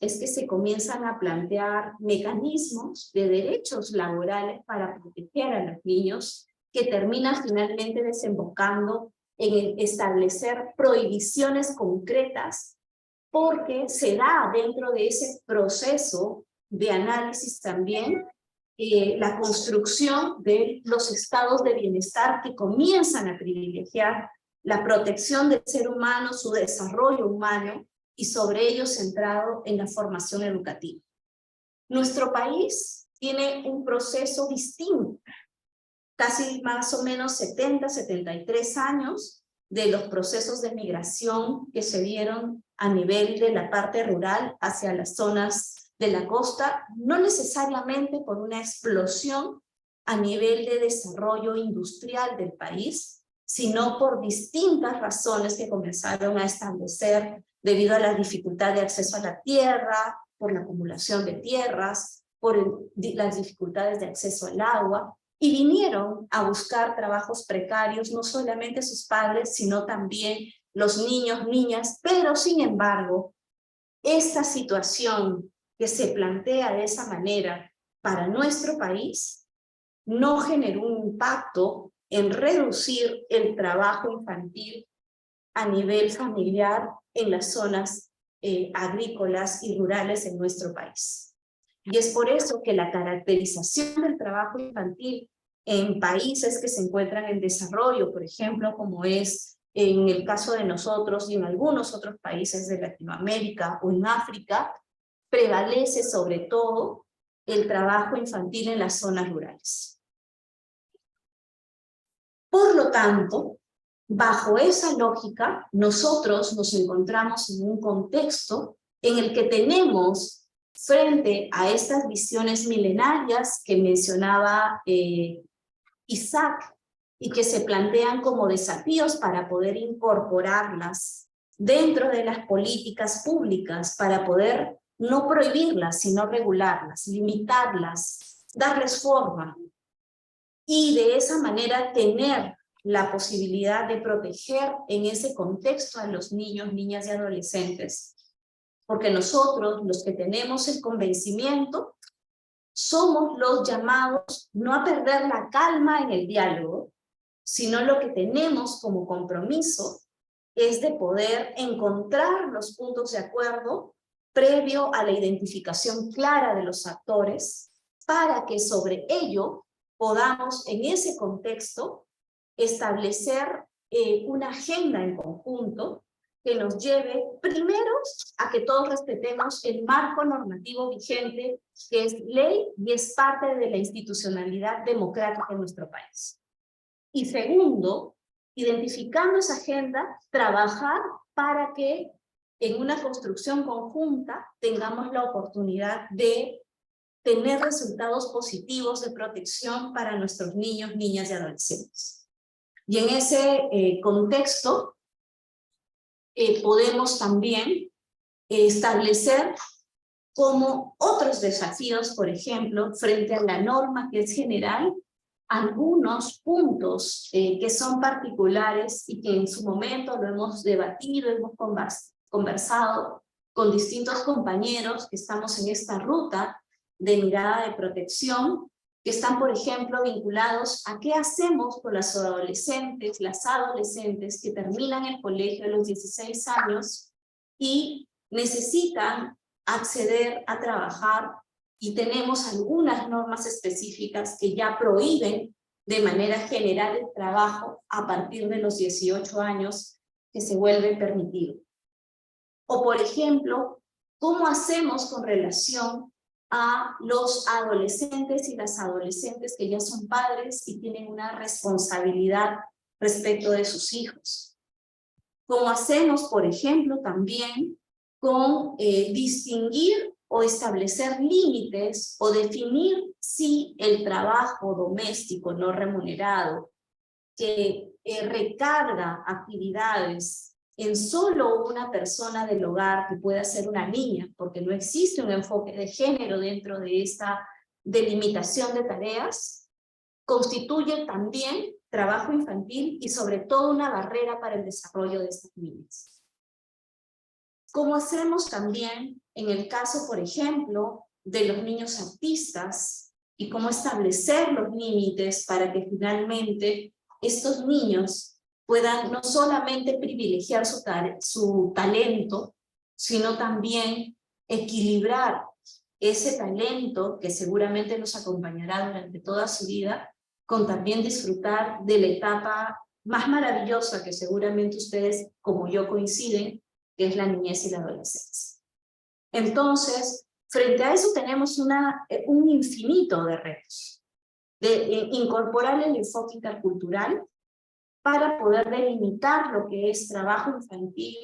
es que se comienzan a plantear mecanismos de derechos laborales para proteger a los niños, que terminan finalmente desembocando en el establecer prohibiciones concretas, porque se da dentro de ese proceso de análisis también la construcción de los estados de bienestar que comienzan a privilegiar la protección del ser humano, su desarrollo humano, y sobre ello centrado en la formación educativa. Nuestro país tiene un proceso distinto, casi más o menos 70, 73 años de los procesos de migración que se dieron a nivel de la parte rural hacia las zonas de la costa, no necesariamente por una explosión a nivel de desarrollo industrial del país, sino por distintas razones que comenzaron a establecer debido a la dificultad de acceso a la tierra, por la acumulación de tierras, por las dificultades de acceso al agua, y vinieron a buscar trabajos precarios, no solamente sus padres, sino también los niños, niñas, pero sin embargo, esta situación que se plantea de esa manera para nuestro país no generó un impacto en reducir el trabajo infantil a nivel familiar en las zonas agrícolas y rurales en nuestro país. Y es por eso que la caracterización del trabajo infantil en países que se encuentran en desarrollo, por ejemplo, como es en el caso de nosotros y en algunos otros países de Latinoamérica o en África, prevalece sobre todo el trabajo infantil en las zonas rurales. Por lo tanto, bajo esa lógica, nosotros nos encontramos en un contexto en el que tenemos, frente a estas visiones milenarias que mencionaba Isaac, y que se plantean como desafíos para poder incorporarlas dentro de las políticas públicas, para poder no prohibirlas, sino regularlas, limitarlas, darles forma, y de esa manera tener la posibilidad de proteger en ese contexto a los niños, niñas y adolescentes. Porque nosotros, los que tenemos el convencimiento, somos los llamados no a perder la calma en el diálogo, sino lo que tenemos como compromiso es de poder encontrar los puntos de acuerdo previo a la identificación clara de los actores, para que sobre ello podamos en ese contexto establecer una agenda en conjunto que nos lleve primero a que todos respetemos el marco normativo vigente, que es ley y es parte de la institucionalidad democrática en nuestro país. Y segundo, identificando esa agenda, trabajar para que en una construcción conjunta tengamos la oportunidad de tener resultados positivos de protección para nuestros niños, niñas y adolescentes. Y en ese contexto podemos también establecer como otros desafíos, por ejemplo, frente a la norma que es general, algunos puntos que son particulares y que en su momento lo hemos debatido, hemos conversado con distintos compañeros que estamos en esta ruta de mirada de protección, que están, por ejemplo, vinculados a qué hacemos con las adolescentes que terminan el colegio a los 16 años y necesitan acceder a trabajar, y tenemos algunas normas específicas que ya prohíben de manera general el trabajo a partir de los 18 años que se vuelve permitido. O por ejemplo, ¿cómo hacemos con relación a los adolescentes y las adolescentes que ya son padres y tienen una responsabilidad respecto de sus hijos? ¿Cómo hacemos, por ejemplo, también con distinguir o establecer límites o definir si el trabajo doméstico no remunerado que recarga actividades en solo una persona del hogar, que pueda ser una niña, porque no existe un enfoque de género dentro de esta delimitación de tareas, constituye también trabajo infantil y sobre todo una barrera para el desarrollo de estas niñas. Como hacemos también en el caso, por ejemplo, de los niños autistas, y cómo establecer los límites para que finalmente estos niños puedan no solamente privilegiar su talento, sino también equilibrar ese talento que seguramente nos acompañará durante toda su vida, con también disfrutar de la etapa más maravillosa que seguramente ustedes, como yo, coinciden, que es la niñez y la adolescencia. Entonces, frente a eso tenemos un infinito de retos, de incorporar el enfoque intercultural para poder delimitar lo que es trabajo infantil,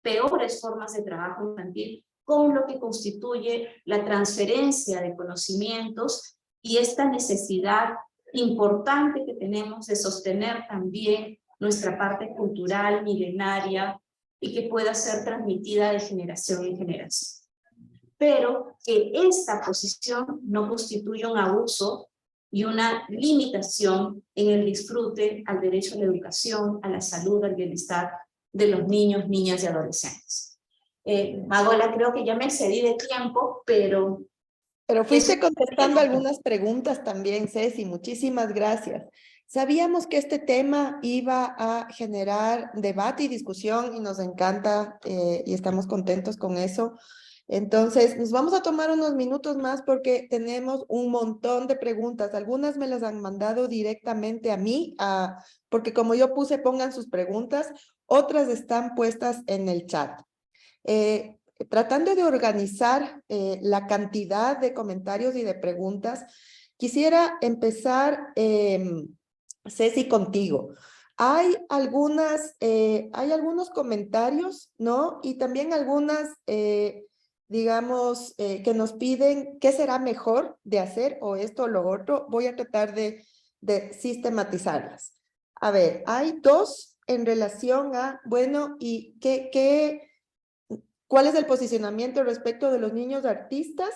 peores formas de trabajo infantil, con lo que constituye la transferencia de conocimientos y esta necesidad importante que tenemos de sostener también nuestra parte cultural milenaria y que pueda ser transmitida de generación en generación. Pero que esta posición no constituya un abuso y una limitación en el disfrute al derecho a la educación, a la salud, al bienestar de los niños, niñas y adolescentes. Magola, creo que ya me excedí de tiempo, pero... Pero fuiste contestando algunas preguntas también, Ceci, muchísimas gracias. Sabíamos que este tema iba a generar debate y discusión y nos encanta y estamos contentos con eso. Entonces, nos vamos a tomar unos minutos más porque tenemos un montón de preguntas. Algunas me las han mandado directamente a mí, porque como yo puse, pongan sus preguntas. Otras están puestas en el chat. Tratando de organizar la cantidad de comentarios y de preguntas, quisiera empezar, Ceci, contigo. Hay algunos comentarios, ¿no? Y también algunas, digamos, que nos piden qué será mejor de hacer o esto o lo otro. Voy a tratar de sistematizarlas. A ver, hay dos en relación a, bueno, ¿y cuál es el posicionamiento respecto de los niños artistas?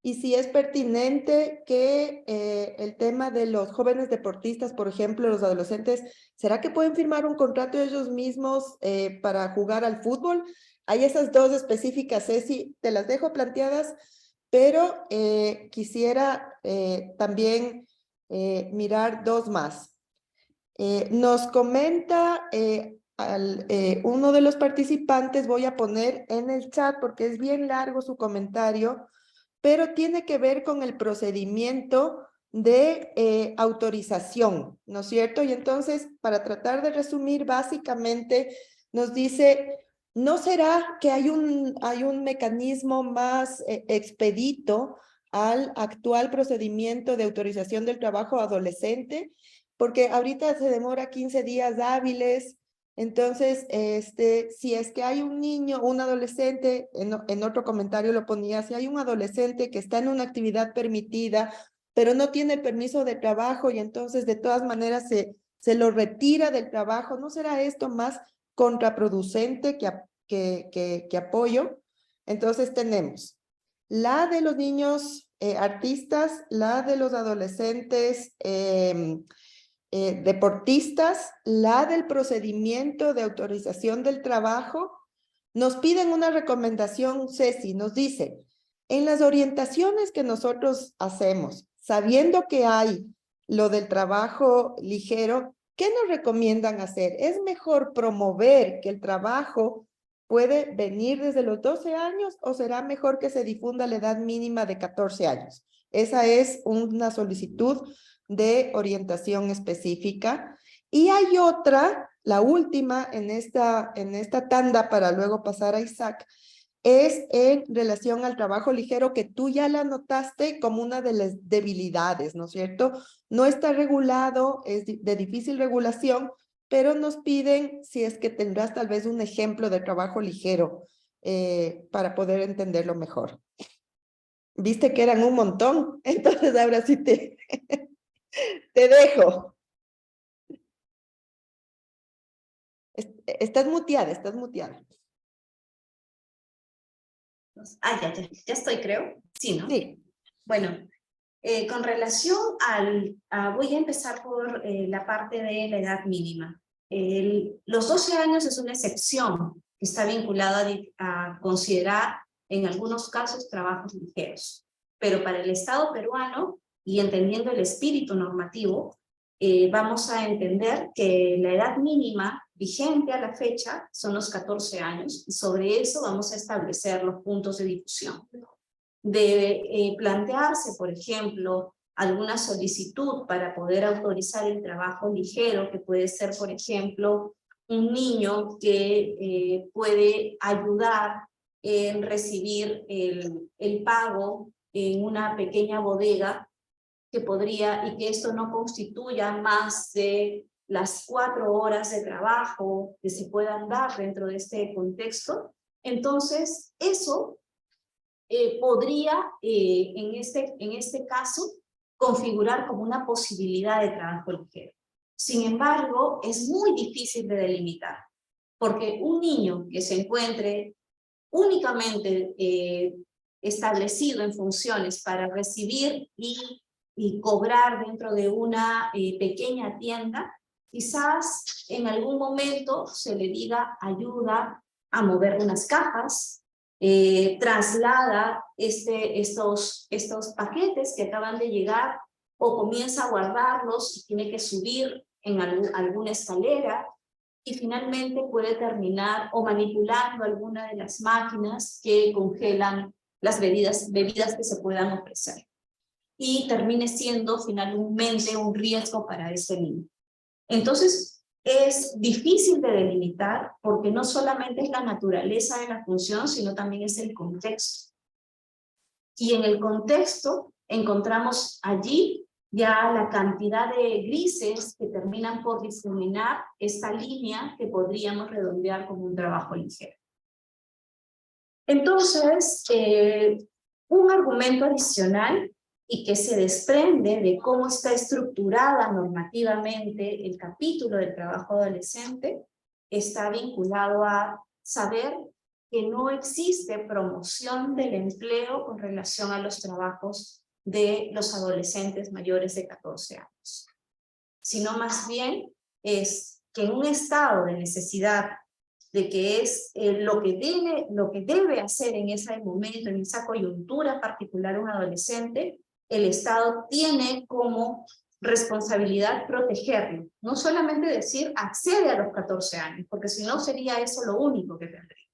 Y si es pertinente que el tema de los jóvenes deportistas, por ejemplo, los adolescentes, ¿será que pueden firmar un contrato ellos mismos para jugar al fútbol? Hay esas dos específicas, Ceci, te las dejo planteadas, pero quisiera también mirar dos más. Nos comenta uno de los participantes, voy a poner en el chat porque es bien largo su comentario, pero tiene que ver con el procedimiento de autorización, ¿no es cierto? Y entonces, para tratar de resumir, básicamente nos dice, ¿no será que hay un mecanismo más expedito al actual procedimiento de autorización del trabajo adolescente? Porque ahorita se demora 15 días hábiles. Entonces, si es que hay un niño, un adolescente, en otro comentario lo ponía, si hay un adolescente que está en una actividad permitida, pero no tiene permiso de trabajo y entonces de todas maneras se lo retira del trabajo, ¿no será esto más contraproducente que apoyo? Entonces tenemos la de los niños artistas, la de los adolescentes deportistas, la del procedimiento de autorización del trabajo. Nos piden una recomendación, Ceci, nos dice, en las orientaciones que nosotros hacemos, sabiendo que hay lo del trabajo ligero, ¿qué nos recomiendan hacer? ¿Es mejor promover que el trabajo puede venir desde los 12 años o será mejor que se difunda la edad mínima de 14 años? Esa es una solicitud de orientación específica. Y hay otra, la última en esta tanda para luego pasar a Isaac, es en relación al trabajo ligero que tú ya la notaste como una de las debilidades, ¿no es cierto? No está regulado, es de difícil regulación, pero nos piden si es que tendrás tal vez un ejemplo de trabajo ligero para poder entenderlo mejor. Viste que eran un montón, entonces ahora sí te dejo. Estás muteada, estás muteada. Ya estoy, creo. Sí, ¿no? Sí. Bueno, con relación voy a empezar por la parte de la edad mínima. Los 12 años es una excepción que está vinculada a considerar en algunos casos trabajos ligeros. Pero para el Estado peruano, y entendiendo el espíritu normativo, vamos a entender que la edad mínima vigente a la fecha son los 14 años, y sobre eso vamos a establecer los puntos de difusión. Debe plantearse, por ejemplo, alguna solicitud para poder autorizar el trabajo ligero, que puede ser, por ejemplo, un niño que puede ayudar en recibir el pago en una pequeña bodega, que podría, y que esto no constituya más de las 4 horas de trabajo que se puedan dar dentro de este contexto. Entonces, eso podría, en este caso, configurar como una posibilidad de trabajo ligero. Sin embargo, es muy difícil de delimitar, porque un niño que se encuentre únicamente establecido en funciones para recibir y cobrar dentro de una pequeña tienda, quizás en algún momento se le diga ayuda a mover unas cajas, traslada estos paquetes que acaban de llegar, o comienza a guardarlos y tiene que subir en alguna escalera, y finalmente puede terminar o manipulando alguna de las máquinas que congelan las bebidas que se puedan ofrecer, y termine siendo finalmente un riesgo para ese niño. Entonces, es difícil de delimitar porque no solamente es la naturaleza de la función, sino también es el contexto. Y en el contexto encontramos allí ya la cantidad de grises que terminan por difuminar esta línea que podríamos redondear como un trabajo ligero. Entonces, un argumento adicional y que se desprende de cómo está estructurada normativamente el capítulo del trabajo adolescente, está vinculado a saber que no existe promoción del empleo con relación a los trabajos de los adolescentes mayores de 14 años, sino más bien es que en un estado de necesidad, de que es lo que debe hacer en ese momento, en esa coyuntura particular un adolescente, el Estado tiene como responsabilidad protegerlo. No solamente decir accede a los 14 años, porque si no sería eso lo único que tendría.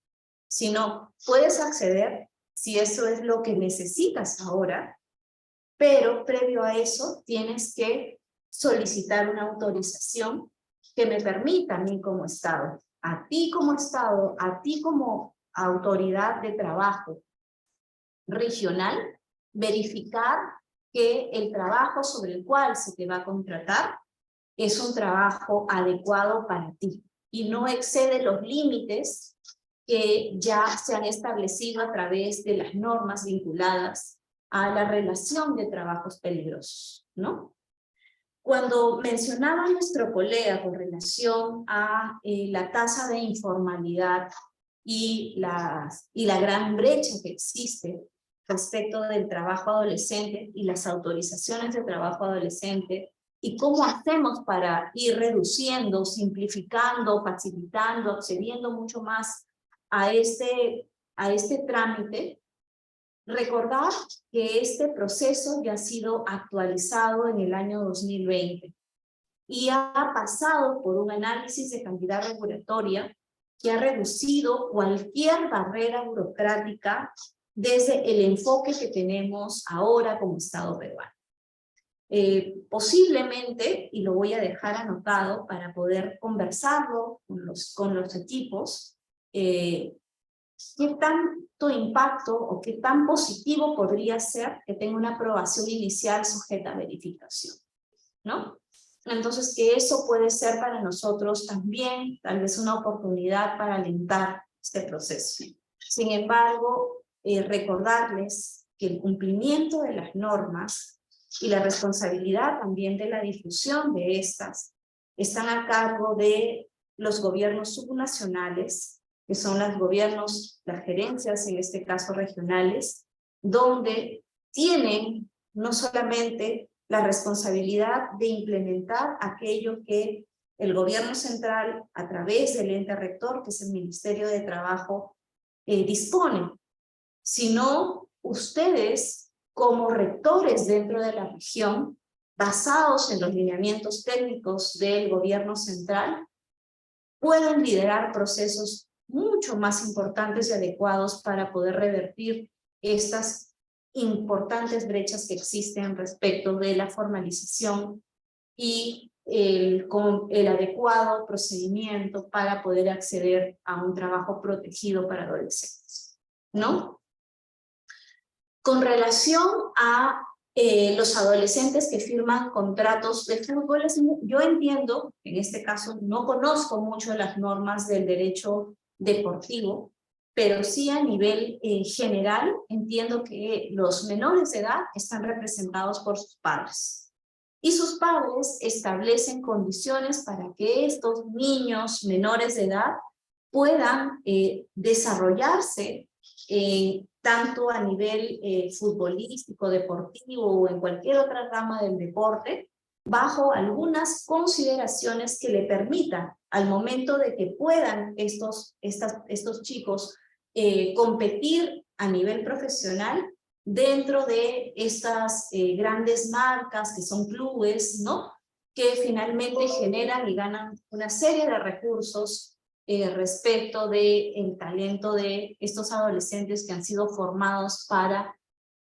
Sino puedes acceder si eso es lo que necesitas ahora, pero previo a eso tienes que solicitar una autorización que me permita a mí como Estado, a ti como Estado, a ti como autoridad de trabajo regional, verificar que el trabajo sobre el cual se te va a contratar es un trabajo adecuado para ti y no excede los límites que ya se han establecido a través de las normas vinculadas a la relación de trabajos peligrosos, ¿no? Cuando mencionaba nuestro colega con relación a la tasa de informalidad y la gran brecha que existe respecto del trabajo adolescente y las autorizaciones de trabajo adolescente, y cómo hacemos para ir reduciendo, simplificando, facilitando, accediendo mucho más a este trámite, recordar que este proceso ya ha sido actualizado en el año 2020 y ha pasado por un análisis de calidad regulatoria que ha reducido cualquier barrera burocrática desde el enfoque que tenemos ahora como Estado peruano. Posiblemente, y lo voy a dejar anotado para poder conversarlo con los equipos, qué tanto impacto o qué tan positivo podría ser que tenga una aprobación inicial sujeta a verificación, ¿no? Entonces, que eso puede ser para nosotros también tal vez una oportunidad para alentar este proceso. Sin embargo, recordarles que el cumplimiento de las normas y la responsabilidad también de la difusión de estas están a cargo de los gobiernos subnacionales, que son los gobiernos, las gerencias, en este caso regionales, donde tienen no solamente la responsabilidad de implementar aquello que el gobierno central, a través del ente rector, que es el Ministerio de Trabajo, dispone, sino ustedes, como rectores dentro de la región, basados en los lineamientos técnicos del gobierno central, pueden liderar procesos mucho más importantes y adecuados para poder revertir estas importantes brechas que existen respecto de la formalización y el adecuado procedimiento para poder acceder a un trabajo protegido para adolescentes, ¿no? Con relación a los adolescentes que firman contratos de fútbol, yo entiendo, en este caso no conozco mucho las normas del derecho deportivo, pero sí a nivel general entiendo que los menores de edad están representados por sus padres. Y sus padres establecen condiciones para que estos niños menores de edad puedan desarrollarse tanto a nivel futbolístico, deportivo o en cualquier otra rama del deporte, bajo algunas consideraciones que le permitan, al momento de que puedan estos chicos competir a nivel profesional dentro de estas grandes marcas que son clubes, ¿no? Que finalmente generan y ganan una serie de recursos respecto del talento de estos adolescentes que han sido formados para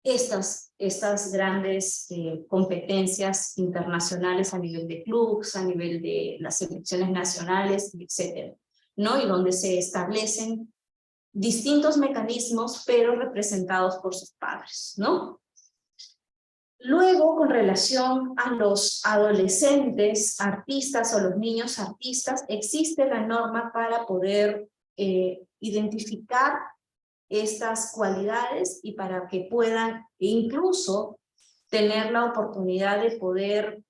estas grandes competencias internacionales a nivel de clubes, a nivel de las selecciones nacionales, etcétera, ¿no? Y donde se establecen distintos mecanismos, pero representados por sus padres, ¿no? Luego, con relación a los adolescentes artistas o los niños artistas, existe la norma para poder identificar estas cualidades y para que puedan incluso tener la oportunidad de poder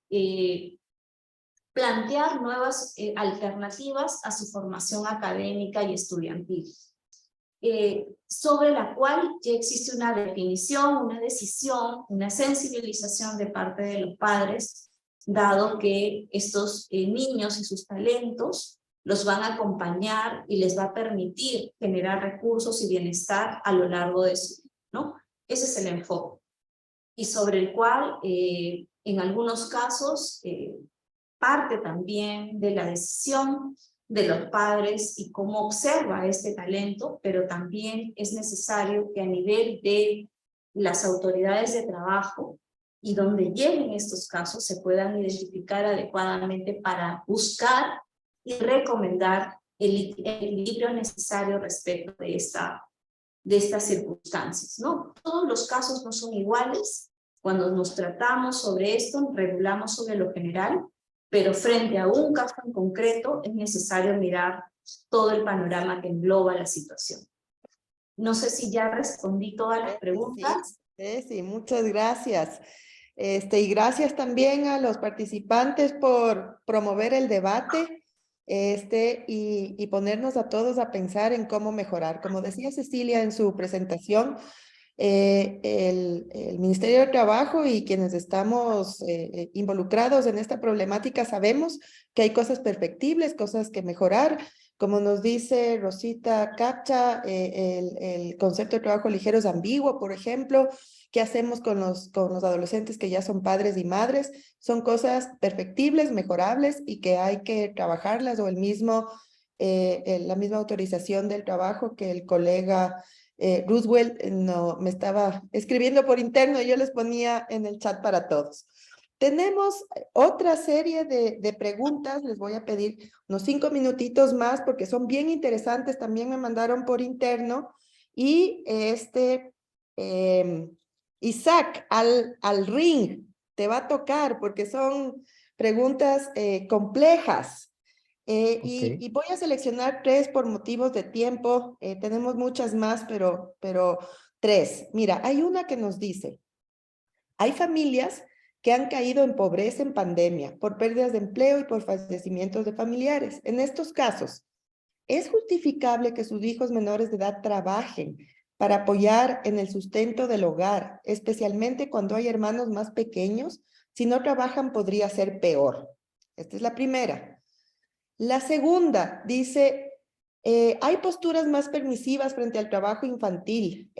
plantear nuevas alternativas a su formación académica y estudiantil. Sobre la cual ya existe una definición, una decisión, una sensibilización de parte de los padres, dado que estos niños y sus talentos los van a acompañar y les va a permitir generar recursos y bienestar a lo largo de su vida, ¿no? Ese es el enfoque. Y sobre el cual En algunos casos, parte también de la decisión de los padres y cómo observa este talento, pero también es necesario que a nivel de las autoridades de trabajo y donde lleguen estos casos se puedan identificar adecuadamente para buscar y recomendar el equilibrio necesario respecto de estas circunstancias, ¿no? Todos los casos no son iguales. Cuando nos tratamos sobre esto, regulamos sobre lo general, pero frente a un caso en concreto es necesario mirar todo el panorama que engloba la situación. No sé si ya respondí todas las preguntas. Sí, muchas gracias. Y gracias también a los participantes por promover el debate y ponernos a todos a pensar en cómo mejorar. Como decía Cecilia en su presentación, el Ministerio de Trabajo y quienes estamos involucrados en esta problemática sabemos que hay cosas perfectibles, cosas que mejorar. Como nos dice Rosita Capcha, el concepto de trabajo ligero es ambiguo, por ejemplo. ¿Qué hacemos con los adolescentes que ya son padres y madres? Son cosas perfectibles, mejorables y que hay que trabajarlas, o la misma autorización del trabajo que el colega Roosevelt no, me estaba escribiendo por interno y yo les ponía en el chat para todos. Tenemos otra serie de preguntas, les voy a pedir unos 5 minutitos más porque son bien interesantes, también me mandaron por interno y Isaac, al ring, te va a tocar porque son preguntas complejas. Y voy a seleccionar 3 por motivos de tiempo. Tenemos muchas más, pero 3. Mira, hay una que nos dice, hay familias que han caído en pobreza en pandemia por pérdidas de empleo y por fallecimientos de familiares. En estos casos, ¿es justificable que sus hijos menores de edad trabajen para apoyar en el sustento del hogar, especialmente cuando hay hermanos más pequeños? Si no trabajan, podría ser peor. Esta es la primera. La segunda dice, hay posturas más permisivas frente al trabajo infantil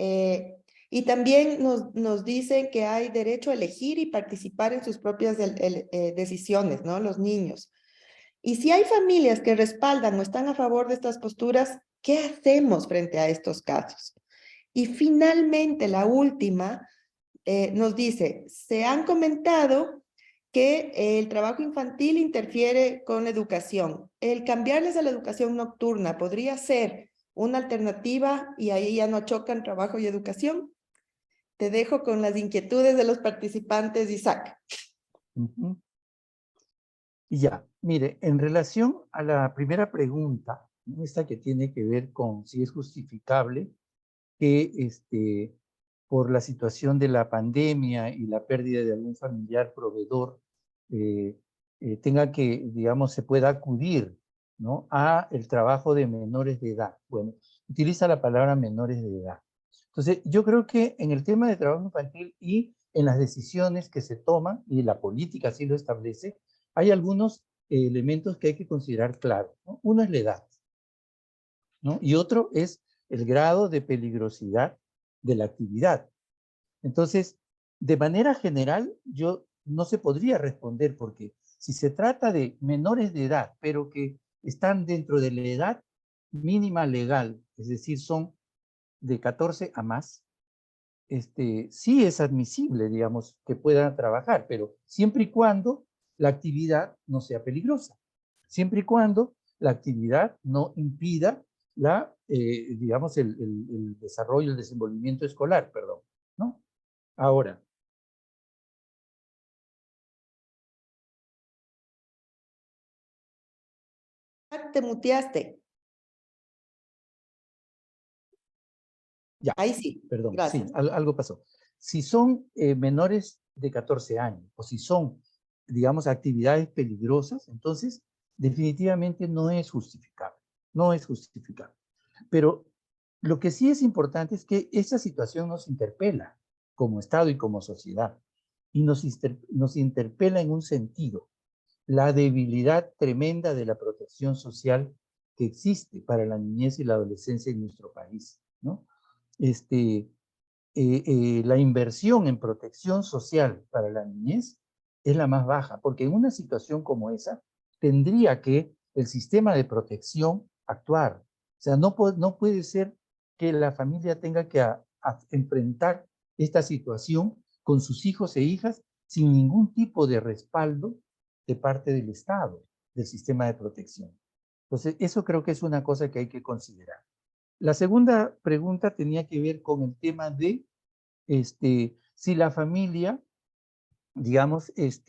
y también nos dicen que hay derecho a elegir y participar en sus propias decisiones, ¿no? Los niños. Y si hay familias que respaldan o están a favor de estas posturas, ¿qué hacemos frente a estos casos? Y finalmente, la última nos dice, se han comentado que el trabajo infantil interfiere con la educación. El cambiarles a la educación nocturna podría ser una alternativa y ahí ya no chocan trabajo y educación. Te dejo con las inquietudes de los participantes, Isaac. Ya, mire, en relación a la primera pregunta, esta que tiene que ver con si es justificable que por la situación de la pandemia y la pérdida de algún familiar proveedor, tenga que, digamos, se pueda acudir, ¿no?, a el trabajo de menores de edad. Bueno, utiliza la palabra menores de edad. Entonces, yo creo que en el tema de trabajo infantil y en las decisiones que se toman, y la política así lo establece, hay algunos elementos que hay que considerar claros, ¿no? Uno es la edad, ¿no? Y otro es el grado de peligrosidad de la actividad. Entonces, de manera general, yo no se podría responder porque si se trata de menores de edad, pero que están dentro de la edad mínima legal, es decir, son de 14 a más, sí es admisible, digamos, que puedan trabajar, pero siempre y cuando la actividad no sea peligrosa, siempre y cuando la actividad no impida digamos, el desarrollo, el desenvolvimiento escolar, perdón, ¿no? Ahora. Te muteaste. Ya, ahí sí, perdón, gracias. sí, algo pasó. Si son menores de 14 años o si son, digamos, actividades peligrosas, entonces definitivamente no es justificable, no es justificable. Pero lo que sí es importante es que esa situación nos interpela como Estado y como sociedad y nos interpela en un sentido, la debilidad tremenda de la protección social que existe para la niñez y la adolescencia en nuestro país, ¿no? La inversión en protección social para la niñez es la más baja, porque en una situación como esa tendría que el sistema de protección actuar. O sea, no puede ser que la familia tenga que enfrentar esta situación con sus hijos e hijas sin ningún tipo de respaldo de parte del Estado, del sistema de protección. Entonces, eso creo que es una cosa que hay que considerar. La segunda pregunta tenía que ver con el tema de si la familia, digamos, es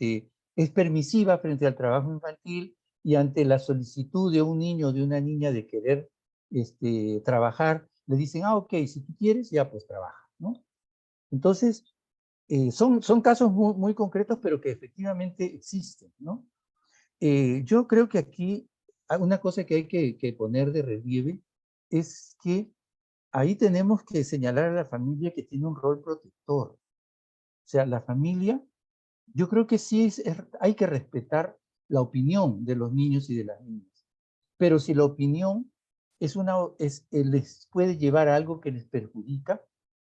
permisiva frente al trabajo infantil y ante la solicitud de un niño o de una niña de querer trabajar, le dicen, ok, si tú quieres, ya pues trabaja, ¿no? Entonces, son casos muy, muy concretos, pero que efectivamente existen, ¿no? Yo creo que aquí una cosa que hay que poner de relieve es que ahí tenemos que señalar a la familia que tiene un rol protector. O sea, la familia, yo creo que sí hay que respetar la opinión de los niños y de las niñas. Pero si la opinión les puede llevar a algo que les perjudica,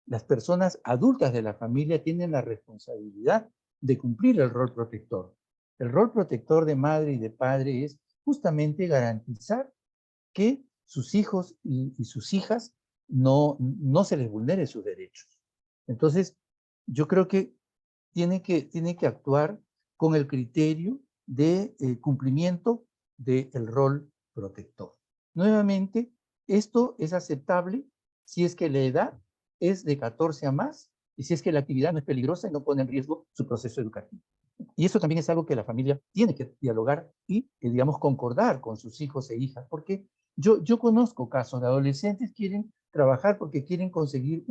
las personas adultas de la familia tienen la responsabilidad de cumplir el rol protector. El rol protector de madre y de padre es justamente garantizar que sus hijos y sus hijas no se les vulnere sus derechos. Entonces, yo creo que tiene que actuar con el criterio de cumplimiento del rol protector. Nuevamente, esto es aceptable si es que la edad es de 14 a más y si es que la actividad no es peligrosa y no pone en riesgo su proceso educativo. Y eso también es algo que la familia tiene que dialogar y, digamos, concordar con sus hijos e hijas, porque yo conozco casos de adolescentes que quieren trabajar porque quieren conseguir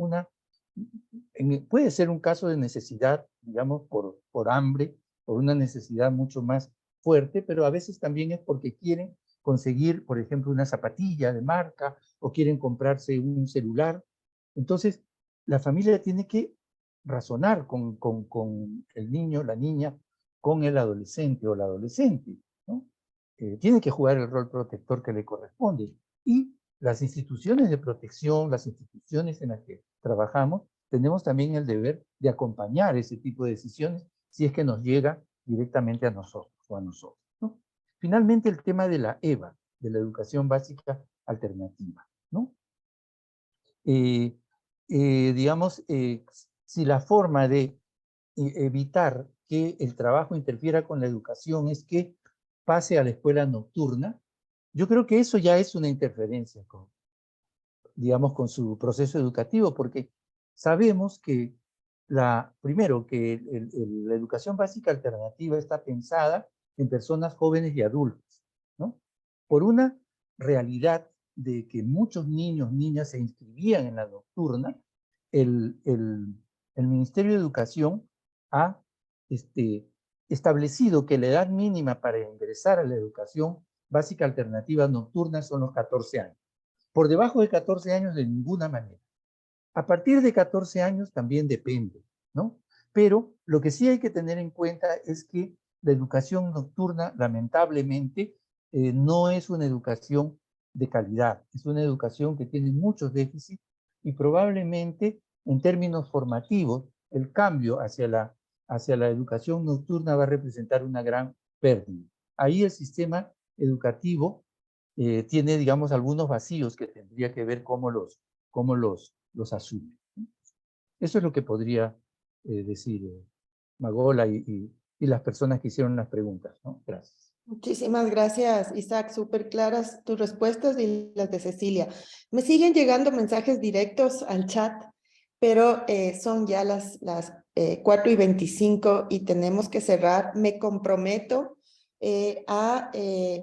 puede ser un caso de necesidad, digamos, por hambre, por una necesidad mucho más fuerte, pero a veces también es porque quieren conseguir, por ejemplo, una zapatilla de marca o quieren comprarse un celular. Entonces, la familia tiene que razonar con el niño, la niña, con el adolescente o la adolescente, ¿no? Tiene que jugar el rol protector que le corresponde. Y las instituciones de protección, las instituciones en las que trabajamos, tenemos también el deber de acompañar ese tipo de decisiones si es que nos llega directamente a nosotros o a nosotros, ¿no? Finalmente, el tema de la EVA, de la educación básica alternativa, ¿no? Digamos, si la forma de evitar que el trabajo interfiera con la educación es que pase a la escuela nocturna, yo creo que eso ya es una interferencia digamos, con su proceso educativo, porque sabemos que primero, que la educación básica alternativa está pensada en personas jóvenes y adultos, ¿no? Por una realidad de que muchos niños, niñas se inscribían en la nocturna, el Ministerio de Educación ha establecido que la edad mínima para ingresar a la educación básica alternativa nocturna son los 14 años. Por debajo de 14 años de ninguna manera. A partir de 14 años también depende, ¿no? Pero lo que sí hay que tener en cuenta es que la educación nocturna, lamentablemente, no es una educación de calidad. Es una educación que tiene muchos déficits y probablemente en términos formativos el cambio hacia la educación nocturna va a representar una gran pérdida. Ahí el sistema educativo tiene, digamos, algunos vacíos que tendría que ver cómo los asume. Eso es lo que podría decir Magola y las personas que hicieron las preguntas, ¿no? Gracias. Muchísimas gracias, Isaac. Súper claras tus respuestas y las de Cecilia. Me siguen llegando mensajes directos al chat, pero son ya las 4:25 y tenemos que cerrar. Me comprometo a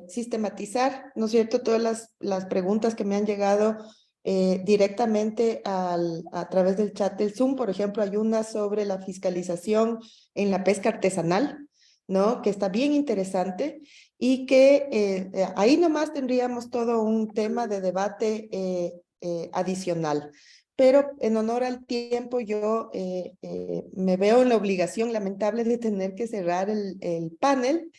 sistematizar, ¿no es cierto?, todas las preguntas que me han llegado directamente a través del chat del Zoom. Por ejemplo, hay una sobre la fiscalización en la pesca artesanal, ¿no?, que está bien interesante y que ahí nomás tendríamos todo un tema de debate adicional. Pero en honor al tiempo, yo me veo en la obligación lamentable de tener que cerrar el panel.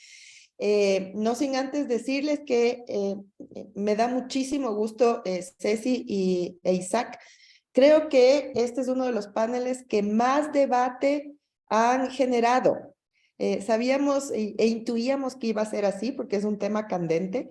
No sin antes decirles que me da muchísimo gusto, Ceci e Isaac. Creo que este es uno de los paneles que más debate han generado. Sabíamos e intuíamos que iba a ser así porque es un tema candente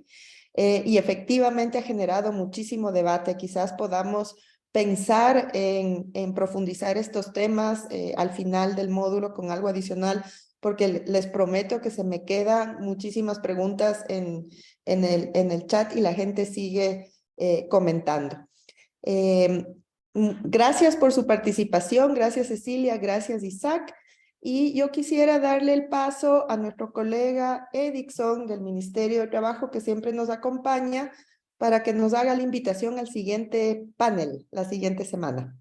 y efectivamente ha generado muchísimo debate. Quizás podamos pensar en profundizar estos temas al final del módulo con algo adicional, porque les prometo que se me quedan muchísimas preguntas en el chat y la gente sigue comentando. Gracias por su participación, gracias Cecilia, gracias Isaac. Y yo quisiera darle el paso a nuestro colega Edixon del Ministerio de Trabajo, que siempre nos acompaña, para que nos haga la invitación al siguiente panel, la siguiente semana.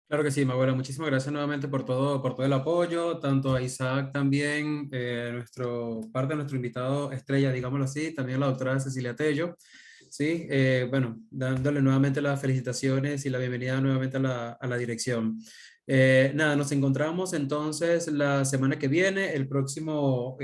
Claro que sí, Manuela. Muchísimas gracias nuevamente por todo el apoyo, tanto a Isaac también, parte de nuestro invitado estrella, digámoslo así, también a la doctora Cecilia Tello. Sí, bueno, dándole nuevamente las felicitaciones y la bienvenida nuevamente a la dirección. Nada, nos encontramos entonces la semana que viene, el próximo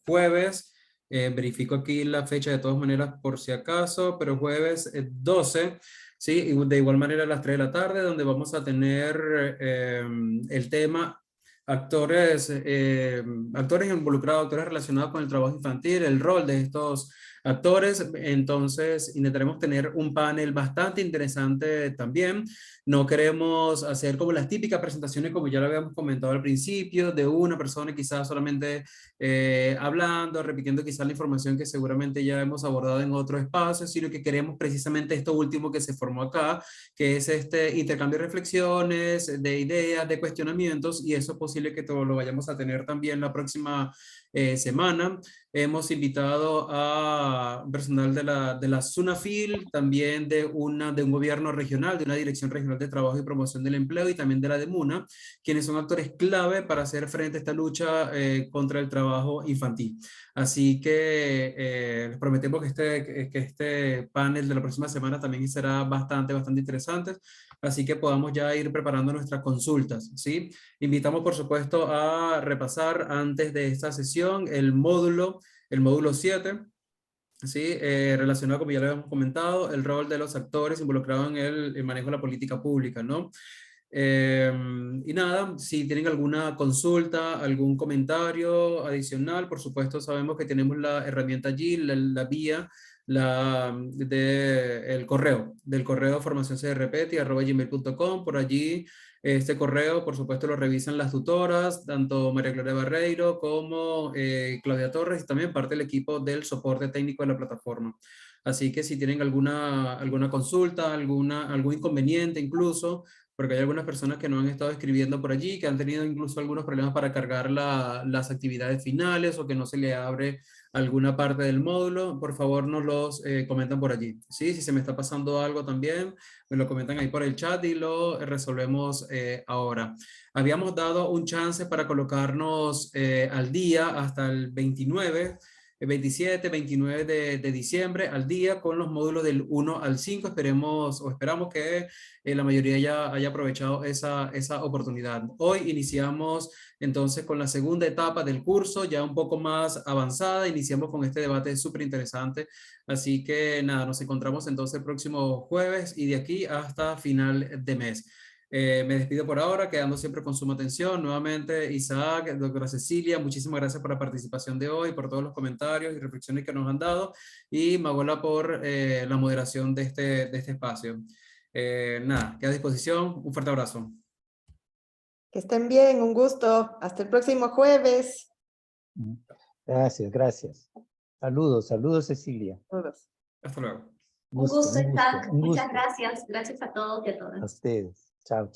jueves. Verifico aquí la fecha de todas maneras por si acaso, pero jueves 12. Sí, y de igual manera a las 3 de la tarde, donde vamos a tener el tema actores involucrados, actores relacionados con el trabajo infantil, el rol de estos actores. Entonces intentaremos tener un panel bastante interesante también. No queremos hacer como las típicas presentaciones, como ya lo habíamos comentado al principio, de una persona quizás solamente hablando, repitiendo quizás la información que seguramente ya hemos abordado en otros espacios, sino que queremos precisamente esto último que se formó acá, que es este intercambio de reflexiones, de ideas, de cuestionamientos, y eso es posible que todo lo vayamos a tener también la próxima semana. Hemos invitado a personal de la SUNAFIL, también de un gobierno regional, de una dirección regional de trabajo y promoción del empleo, y también de la DEMUNA, quienes son actores clave para hacer frente a esta lucha contra el trabajo infantil. Así que les prometemos que este panel de la próxima semana también será bastante interesante, así que podamos ya ir preparando nuestras consultas, ¿sí? Invitamos, por supuesto, a repasar antes de esta sesión el módulo 7, ¿sí? Relacionado, como ya lo habíamos comentado, el rol de los actores involucrados en el manejo de la política pública, ¿no? Y nada, si tienen alguna consulta, algún comentario adicional, por supuesto sabemos que tenemos la herramienta allí, la vía, del correo formacioncrpt@gmail.com. Por allí, este correo, por supuesto, lo revisan las tutoras, tanto María Gloria Barreiro como Claudia Torres, y también parte del equipo del soporte técnico de la plataforma. Así que si tienen alguna consulta, algún inconveniente incluso, porque hay algunas personas que no han estado escribiendo por allí, que han tenido incluso algunos problemas para cargar las actividades finales, o que no se le abre alguna parte del módulo, por favor nos los comentan por allí. ¿Sí? Si se me está pasando algo también, me lo comentan ahí por el chat y lo resolvemos ahora. Habíamos dado un chance para colocarnos al día hasta el 27, 29 de diciembre al día con los módulos del 1 al 5. Esperamos que la mayoría ya haya aprovechado esa oportunidad. Hoy iniciamos entonces con la segunda etapa del curso, ya un poco más avanzada. Iniciamos con este debate súper interesante. Así que nada, nos encontramos entonces el próximo jueves y de aquí hasta final de mes. Me despido por ahora, quedando siempre con suma atención. Nuevamente, Isaac, doctora Cecilia, muchísimas gracias por la participación de hoy, por todos los comentarios y reflexiones que nos han dado, y Magola por la moderación de este espacio. Nada, queda a disposición. Un fuerte abrazo. Que estén bien, un gusto. Hasta el próximo jueves. Gracias. Saludos Cecilia. Todos. Hasta luego. Un gusto, Isaac. Un Muchas gusto. gracias. Gracias a todos y a todas. A ustedes. Chao.